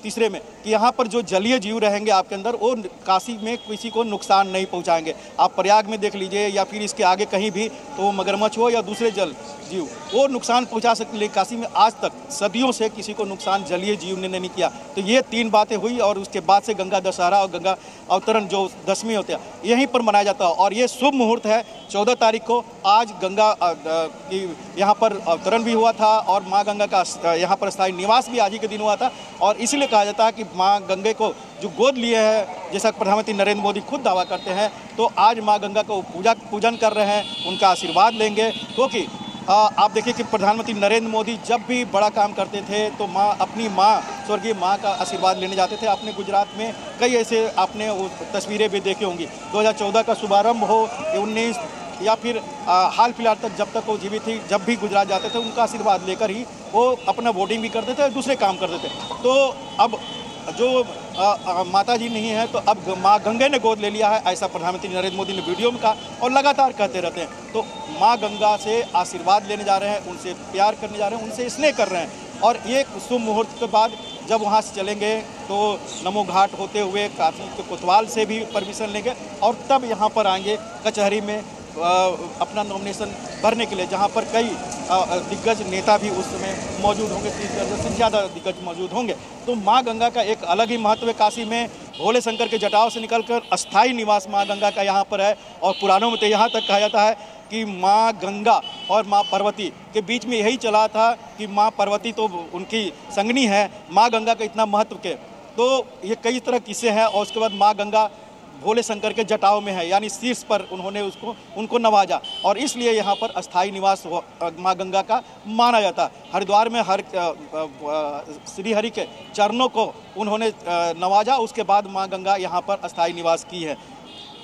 तीसरे में कि यहाँ पर जो जलीय जीव रहेंगे आपके अंदर, वो काशी में किसी को नुकसान नहीं पहुँचाएंगे। आप प्रयाग में देख लीजिए या फिर इसके आगे कहीं भी, तो मगरमच्छ हो या दूसरे जल जीव, वो नुकसान पहुँचा सकते। लेकिन काशी में आज तक सदियों से किसी को नुकसान जलीय जीव ने नहीं किया। तो ये 3 बातें हुई और उसके बाद से गंगा दशहरा और गंगा अवतरण जो दशमी होते हैं यहीं पर मनाया जाता है। और ये शुभ मुहूर्त है 14 तारीख को। आज गंगा यहाँ पर अवतरण भी हुआ था और माँ गंगा का यहाँ पर स्थायी निवास भी आज ही के दिन हुआ था। और इसलिए कहा जाता है कि माँ गंगे को जो गोद लिए है, जैसा प्रधानमंत्री नरेंद्र मोदी खुद दावा करते हैं, तो आज माँ गंगा को पूजन कर रहे हैं, उनका आशीर्वाद लेंगे। क्योंकि आप देखिए कि प्रधानमंत्री नरेंद्र मोदी जब भी बड़ा काम करते थे तो अपनी माँ स्वर्गीय माँ का आशीर्वाद लेने जाते थे। अपने गुजरात में कई ऐसे आपने वो तस्वीरें भी देखी होंगी। 2014 का शुभारंभ हो, 19 या फिर हाल फिलहाल तक जब तक वो जीवित थी, जब भी गुजरात जाते थे उनका आशीर्वाद लेकर ही वो अपना वोटिंग भी करते थे और दूसरे काम करते थे। तो अब जो माता जी नहीं है तो अब माँ गंगे ने गोद ले लिया है, ऐसा प्रधानमंत्री नरेंद्र मोदी ने वीडियो में कहा और लगातार कहते रहते हैं। तो माँ गंगा से आशीर्वाद लेने जा रहे हैं, उनसे प्यार करने जा रहे हैं, उनसे स्नेह कर रहे हैं। और एक शुभ मुहूर्त के बाद जब वहाँ से चलेंगे तो नमो घाट होते हुए काशी के कोतवाल से भी परमिशन लेंगे और तब यहाँ पर आएंगे कचहरी में अपना नॉमिनेशन भरने के लिए, जहाँ पर कई दिग्गज नेता भी उस समय मौजूद होंगे, 30 दर्जन से ज़्यादा दिग्गज मौजूद होंगे। तो माँ गंगा का एक अलग ही महत्व है। काशी में भोले शंकर के जटाओं से निकलकर अस्थायी निवास माँ गंगा का यहाँ पर है। और पुराणों में तो यहाँ तक कहा जाता है कि माँ गंगा और माँ पार्वती के बीच में यही चला था कि माँ पार्वती तो उनकी संगनी है, माँ गंगा का इतना महत्व के। तो ये कई तरह किस्से हैं। और उसके बाद माँ गंगा भोले शंकर के जटाओं में है, यानी शीर्ष पर उन्होंने उनको नवाजा और इसलिए यहाँ पर अस्थायी निवास माँ गंगा का माना जाता है। हरिद्वार में श्री हरि के चरणों को उन्होंने नवाजा, उसके बाद माँ गंगा यहाँ पर अस्थायी निवास की है।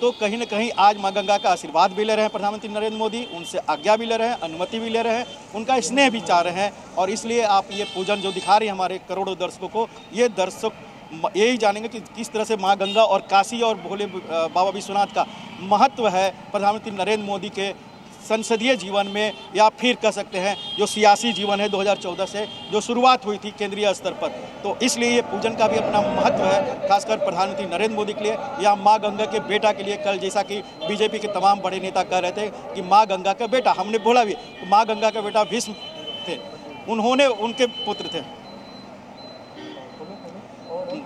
तो कहीं न कहीं आज माँ गंगा का आशीर्वाद भी ले रहे हैं प्रधानमंत्री नरेंद्र मोदी, उनसे आज्ञा भी ले रहे हैं, अनुमति भी ले रहे हैं, उनका स्नेह भी चाह रहे हैं। और इसलिए आप ये पूजन जो दिखा रही है हमारे करोड़ों दर्शकों को, ये दर्शक यही जानेंगे कि किस तरह से माँ गंगा और काशी और भोले बाबा विश्वनाथ का महत्व है प्रधानमंत्री नरेंद्र मोदी के संसदीय जीवन में, या फिर कह सकते हैं जो सियासी जीवन है 2014 से जो शुरुआत हुई थी केंद्रीय स्तर पर। तो इसलिए ये पूजन का भी अपना महत्व है, खासकर प्रधानमंत्री नरेंद्र मोदी के लिए या माँ गंगा के बेटा के लिए। कल जैसा कि बीजेपी के तमाम बड़े नेता कह रहे थे कि माँ गंगा का बेटा, हमने बोला भी तो माँ गंगा का बेटा भीष्म थे, उन्होंने उनके पुत्र थे,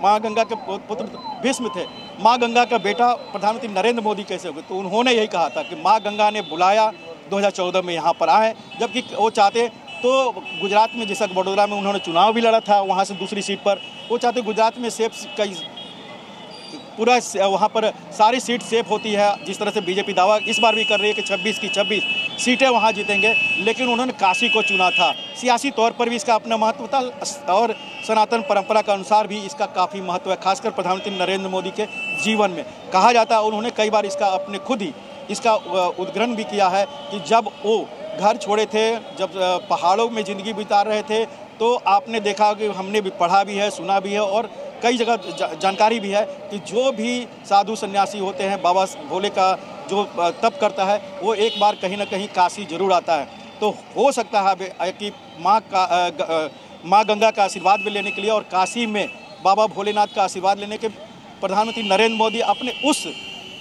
माँ गंगा के पुत्र भीष्म थे, माँ गंगा का बेटा प्रधानमंत्री नरेंद्र मोदी कैसे हो गए। तो उन्होंने यही कहा था कि माँ गंगा ने बुलाया 2014 में यहाँ पर आए, जबकि वो चाहते तो गुजरात में, जैसा बड़ौदा में उन्होंने चुनाव भी लड़ा था वहाँ से दूसरी सीट पर, वो चाहते गुजरात में सेफ कई पूरा वहाँ पर सारी सीट सेफ होती है, जिस तरह से बीजेपी दावा इस बार भी कर रही है कि 26 की 26 सीटें वहाँ जीतेंगे। लेकिन उन्होंने काशी को चुना था, सियासी तौर पर भी इसका अपना महत्व था और सनातन परंपरा के अनुसार भी इसका काफ़ी महत्व है, खासकर प्रधानमंत्री नरेंद्र मोदी के जीवन में। कहा जाता है उन्होंने कई बार इसका अपने खुद ही इसका उद्ग्रहण भी किया है कि जब वो घर छोड़े थे, जब पहाड़ों में ज़िंदगी बिता रहे थे, तो आपने देखा कि हमने भी पढ़ा भी है, सुना भी है और कई जगह जानकारी भी है कि जो भी साधु सन्यासी होते हैं बाबा भोले का जो तप करता है वो एक बार कहीं ना कहीं काशी जरूर आता है। तो हो सकता है कि माँ गंगा का आशीर्वाद भी लेने के लिए और काशी में बाबा भोलेनाथ का आशीर्वाद लेने के प्रधानमंत्री नरेंद्र मोदी अपने उस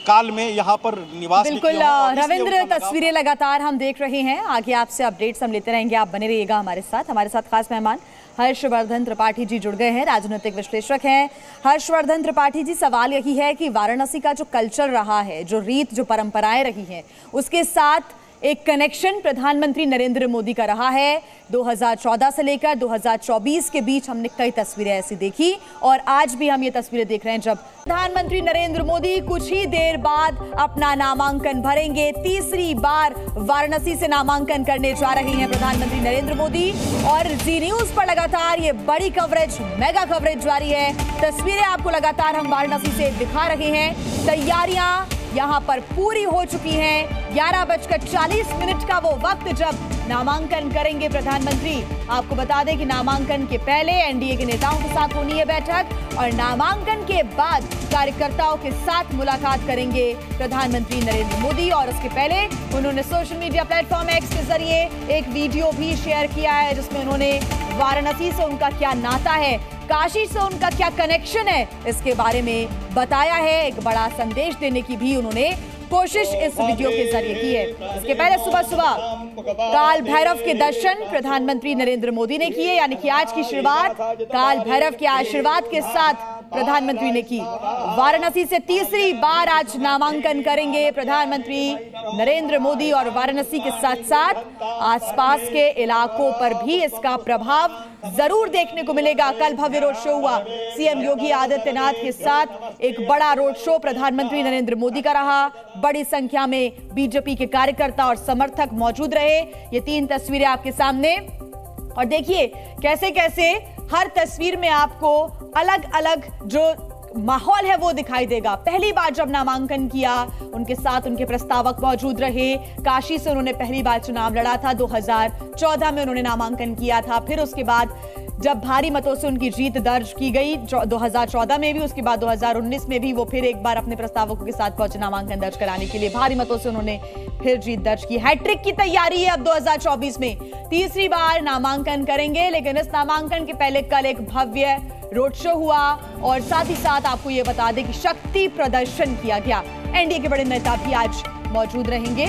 काल में यहाँ पर निवास। बिल्कुल रविंद्र, तस्वीरें लगातार हम देख रहे हैं, आगे आपसे अपडेट्स हम लेते रहेंगे, आप बने रहिएगा हमारे साथ खास मेहमान हर्षवर्धन त्रिपाठी जी जुड़ गए हैं, राजनीतिक विश्लेषक हैं। हर्षवर्धन त्रिपाठी जी, सवाल यही है कि वाराणसी का जो कल्चर रहा है, जो रीत, जो परंपराएं रही हैं, उसके साथ एक कनेक्शन प्रधानमंत्री नरेंद्र मोदी का रहा है। 2014 से लेकर 2024 के बीच हमने कई तस्वीरें ऐसी देखी और आज भी हम ये तस्वीरें देख रहे हैं जब प्रधानमंत्री नरेंद्र मोदी कुछ ही देर बाद अपना नामांकन भरेंगे। तीसरी बार वाराणसी से नामांकन करने जा रहे हैं प्रधानमंत्री नरेंद्र मोदी और जी न्यूज पर लगातार ये बड़ी कवरेज, मेगा कवरेज जारी है। तस्वीरें आपको लगातार हम वाराणसी से दिखा रहे हैं। तैयारियां यहां पर पूरी हो चुकी हैं। 11:40 का वो वक्त जब नामांकन करेंगे प्रधानमंत्री। आपको बता दें कि नामांकन के पहले एनडीए के नेताओं के साथ होनी है बैठक और नामांकन के बाद कार्यकर्ताओं के साथ मुलाकात करेंगे प्रधानमंत्री नरेंद्र मोदी। और उसके पहले उन्होंने सोशल मीडिया प्लेटफॉर्म एक्स के जरिए एक वीडियो भी शेयर किया है जिसमें उन्होंने वाराणसी से उनका क्या नाता है, काशी से उनका क्या कनेक्शन है, इसके बारे में बताया है। एक बड़ा संदेश देने की भी उन्होंने कोशिश इस वीडियो के जरिए की है। इसके पहले सुबह सुबह काल भैरव के दर्शन प्रधानमंत्री नरेंद्र मोदी ने किए, यानी कि आज की शुरुआत काल भैरव के आशीर्वाद के साथ प्रधानमंत्री ने की। वाराणसी से तीसरी बार आज नामांकन करेंगे प्रधानमंत्री नरेंद्र मोदी और वाराणसी के साथ साथ आसपास के इलाकों पर भी इसका प्रभाव जरूर देखने को मिलेगा। कल भव्य रोड शो हुआ सीएम योगी आदित्यनाथ के साथ। एक बड़ा रोड शो प्रधानमंत्री नरेंद्र मोदी का रहा। बड़ी संख्या में बीजेपी के कार्यकर्ता और समर्थक मौजूद रहे। ये 3 तस्वीरें आपके सामने और देखिए कैसे कैसे हर तस्वीर में आपको अलग अलग जो माहौल है वो दिखाई देगा। पहली बार जब नामांकन किया उनके साथ उनके प्रस्तावक मौजूद रहे। काशी से उन्होंने पहली बार चुनाव लड़ा था, 2014 में उन्होंने नामांकन किया था। फिर उसके बाद जब भारी मतों से उनकी जीत दर्ज की गई 2014 में भी, उसके बाद 2019 में भी वो फिर एक बार अपने प्रस्तावकों के साथ पहुंचे नामांकन दर्ज कराने के लिए। भारी मतों से उन्होंने फिर जीत दर्ज की। हैट्रिक की तैयारी है अब 2024 में, तीसरी बार नामांकन करेंगे। लेकिन इस नामांकन के पहले कल एक भव्य रोड शो हुआ और साथ ही साथ आपको यह बता दें कि शक्ति प्रदर्शन किया गया। एनडीए के बड़े नेता भी आज मौजूद रहेंगे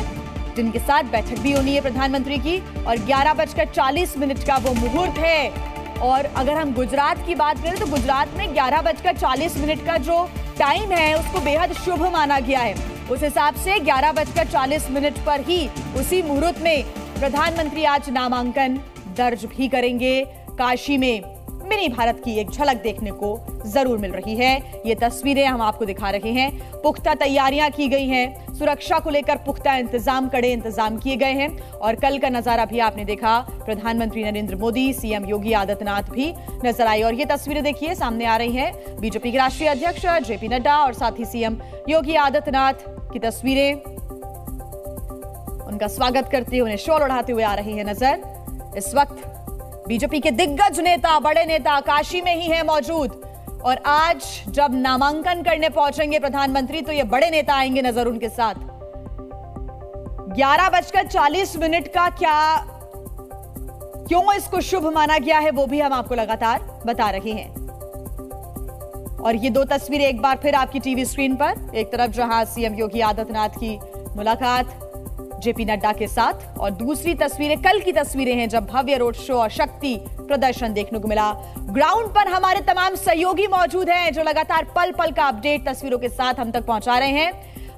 जिनके साथ बैठक भी होनी है प्रधानमंत्री की। और 11:40 का वो मुहूर्त है। और अगर हम गुजरात की बात करें तो गुजरात में 11:40 का जो टाइम है उसको बेहद शुभ माना गया है। उस हिसाब से 11:40 पर ही उसी मुहूर्त में प्रधानमंत्री आज नामांकन दर्ज भी करेंगे। काशी में मिनी भारत की एक झलक देखने को जरूर मिल रही है। ये तस्वीरें हम आपको दिखा रहे हैं। पुख्ता तैयारियां की गई हैं, सुरक्षा को लेकर पुख्ता इंतजाम, कड़े इंतजाम किए गए हैं। और कल का नजारा भी आपने देखा, प्रधानमंत्री नरेंद्र मोदी, सीएम योगी आदित्यनाथ भी नजर आए। और ये तस्वीरें देखिए सामने आ रही हैं, बीजेपी के राष्ट्रीय अध्यक्ष जेपी नड्डा और साथ ही सीएम योगी आदित्यनाथ की तस्वीरें उनका स्वागत करते हुए, उन्हें शॉल उड़ाते हुए आ रही है नजर। इस वक्त बीजेपी के दिग्गज नेता, बड़े नेता काशी में ही है मौजूद। और आज जब नामांकन करने पहुंचेंगे प्रधानमंत्री तो ये बड़े नेता आएंगे नजर उनके साथ। 11:40 का क्यों इसको शुभ माना गया है वो भी हम आपको लगातार बता रहे हैं। और ये 2 तस्वीरें एक बार फिर आपकी टीवी स्क्रीन पर, एक तरफ जहां सीएम योगी आदित्यनाथ की मुलाकात जेपी नड्डा के साथ और दूसरी तस्वीरें कल की तस्वीरें हैं जब भव्य रोड शो और शक्ति प्रदर्शन देखने को मिला। ग्राउंड पर हमारे तमाम सहयोगी मौजूद हैं जो लगातार पल पल का अपडेट तस्वीरों के साथ हम तक पहुंचा रहे हैं।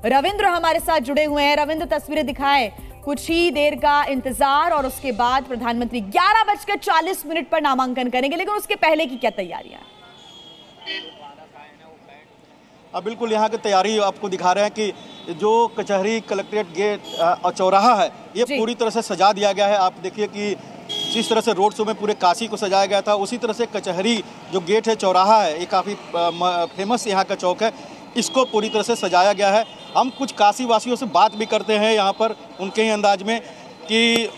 रविंद्र हमारे साथ जुड़े हुए हैं। रविंद्र, तस्वीरें दिखाएं। कुछ ही देर का इंतजार और उसके बाद प्रधानमंत्री 11:40 पर नामांकन करेंगे, लेकिन उसके पहले की क्या तैयारियां? बिल्कुल, यहाँ की तैयारी आपको दिखा रहे हैं कि जो कचहरी, कलेक्ट्रेट गेट और चौराहा है ये पूरी तरह से सजा दिया गया है। आप देखिए कि जिस तरह से रोड शो में पूरे काशी को सजाया गया था, उसी तरह से कचहरी जो गेट है, चौराहा है, ये काफ़ी फेमस यहाँ का चौक है, इसको पूरी तरह से सजाया गया है। हम कुछ काशी वासियों से बात भी करते हैं यहाँ पर उनके ही अंदाज में कि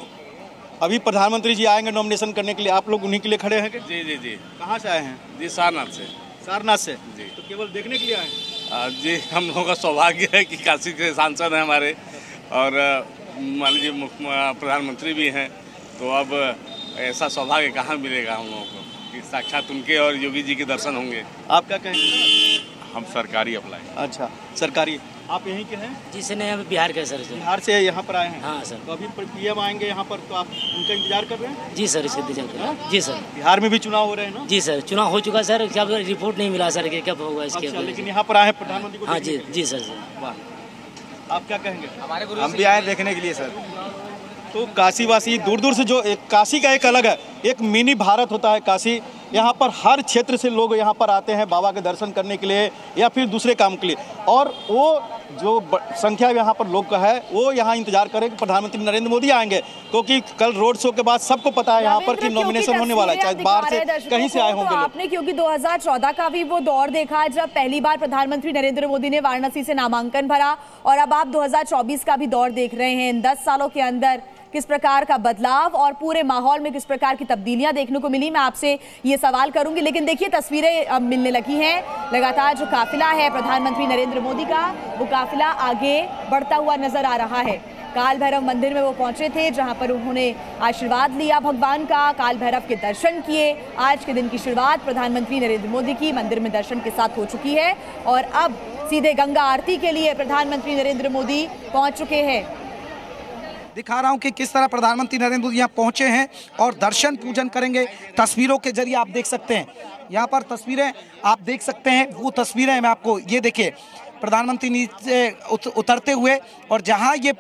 अभी प्रधानमंत्री जी आएंगे नॉमिनेशन करने के लिए, आप लोग उन्हीं के लिए खड़े हैं कि? जी जी जी। कहाँ से आए हैं? जी, सारनाथ से। सारनाथ से जी। तो केवल देखने के लिए आए हैं? जी, हम लोगों का सौभाग्य है कि काशी के सांसद हैं हमारे और मान लीजिए प्रधानमंत्री भी हैं, तो अब ऐसा सौभाग्य कहाँ मिलेगा हम लोगों को कि साक्षात उनके और योगी जी के दर्शन होंगे। आप क्या कहेंगे? हम सरकारी अप्लाई। अच्छा, सरकारी। आप यहीं के हैं? जी सर, नहीं, हम बिहार के सर। बिहार से यहाँ पर आए हैं? हाँ सर। तो अभी पीएम आएंगे यहाँ पर, तो आप उनका इंतजार कर रहे हैं? जी सर, इसका इंतजार कर रहे हैं। जी सर। बिहार में भी चुनाव हो रहे हैं ना? जी सर, चुनाव हो चुका सर, क्या रिपोर्ट नहीं मिला सर कि कब होगा इसके। अच्छा, लेकिन यहाँ पर आए हैं प्रधानमंत्री को? हाँ जी जी सर। वाह, आप क्या कहेंगे? हम भी आए देखने के लिए सर। तो काशीवासी दूर दूर से, जो काशी का एक अलग है, एक मिनी भारत होता है काशी। यहाँ पर हर क्षेत्र से लोग यहाँ पर आते हैं बाबा के दर्शन करने के लिए या फिर दूसरे काम के लिए। और वो जो संख्या यहाँ पर लोग का है वो यहाँ इंतजार करें कि प्रधानमंत्री नरेंद्र मोदी आएंगे, क्योंकि कल रोड शो के बाद सबको पता है यहाँ पर कि नॉमिनेशन होने वाला है, चाहे बाहर से कहीं से आए होंगे लोग। आपने क्योंकि 2014 का भी वो दौर देखा जब पहली बार प्रधानमंत्री नरेंद्र मोदी ने वाराणसी से नामांकन भरा, और अब आप 2024 का भी दौर देख रहे हैं। इन 10 सालों के अंदर किस प्रकार का बदलाव और पूरे माहौल में किस प्रकार की तब्दीलियां देखने को मिली, मैं आपसे ये सवाल करूंगी। लेकिन देखिए तस्वीरें अब मिलने लगी हैं। लगातार जो काफिला है प्रधानमंत्री नरेंद्र मोदी का, वो काफिला आगे बढ़ता हुआ नजर आ रहा है। काल भैरव मंदिर में वो पहुंचे थे, जहां पर उन्होंने आशीर्वाद लिया भगवान का, काल भैरव के दर्शन किए। आज के दिन की शुरुआत प्रधानमंत्री नरेंद्र मोदी की मंदिर में दर्शन के साथ हो चुकी है, और अब सीधे गंगा आरती के लिए प्रधानमंत्री नरेंद्र मोदी पहुंच चुके हैं। दिखा रहा हूं कि किस तरह प्रधानमंत्री नरेंद्र मोदी यहाँ पहुंचे हैं और दर्शन पूजन करेंगे। तस्वीरों के जरिए आप देख सकते हैं, यहाँ पर तस्वीरें आप देख सकते हैं, वो तस्वीरें मैं आपको ये देखिए प्रधानमंत्री नीचे उतरते हुए, और जहाँ ये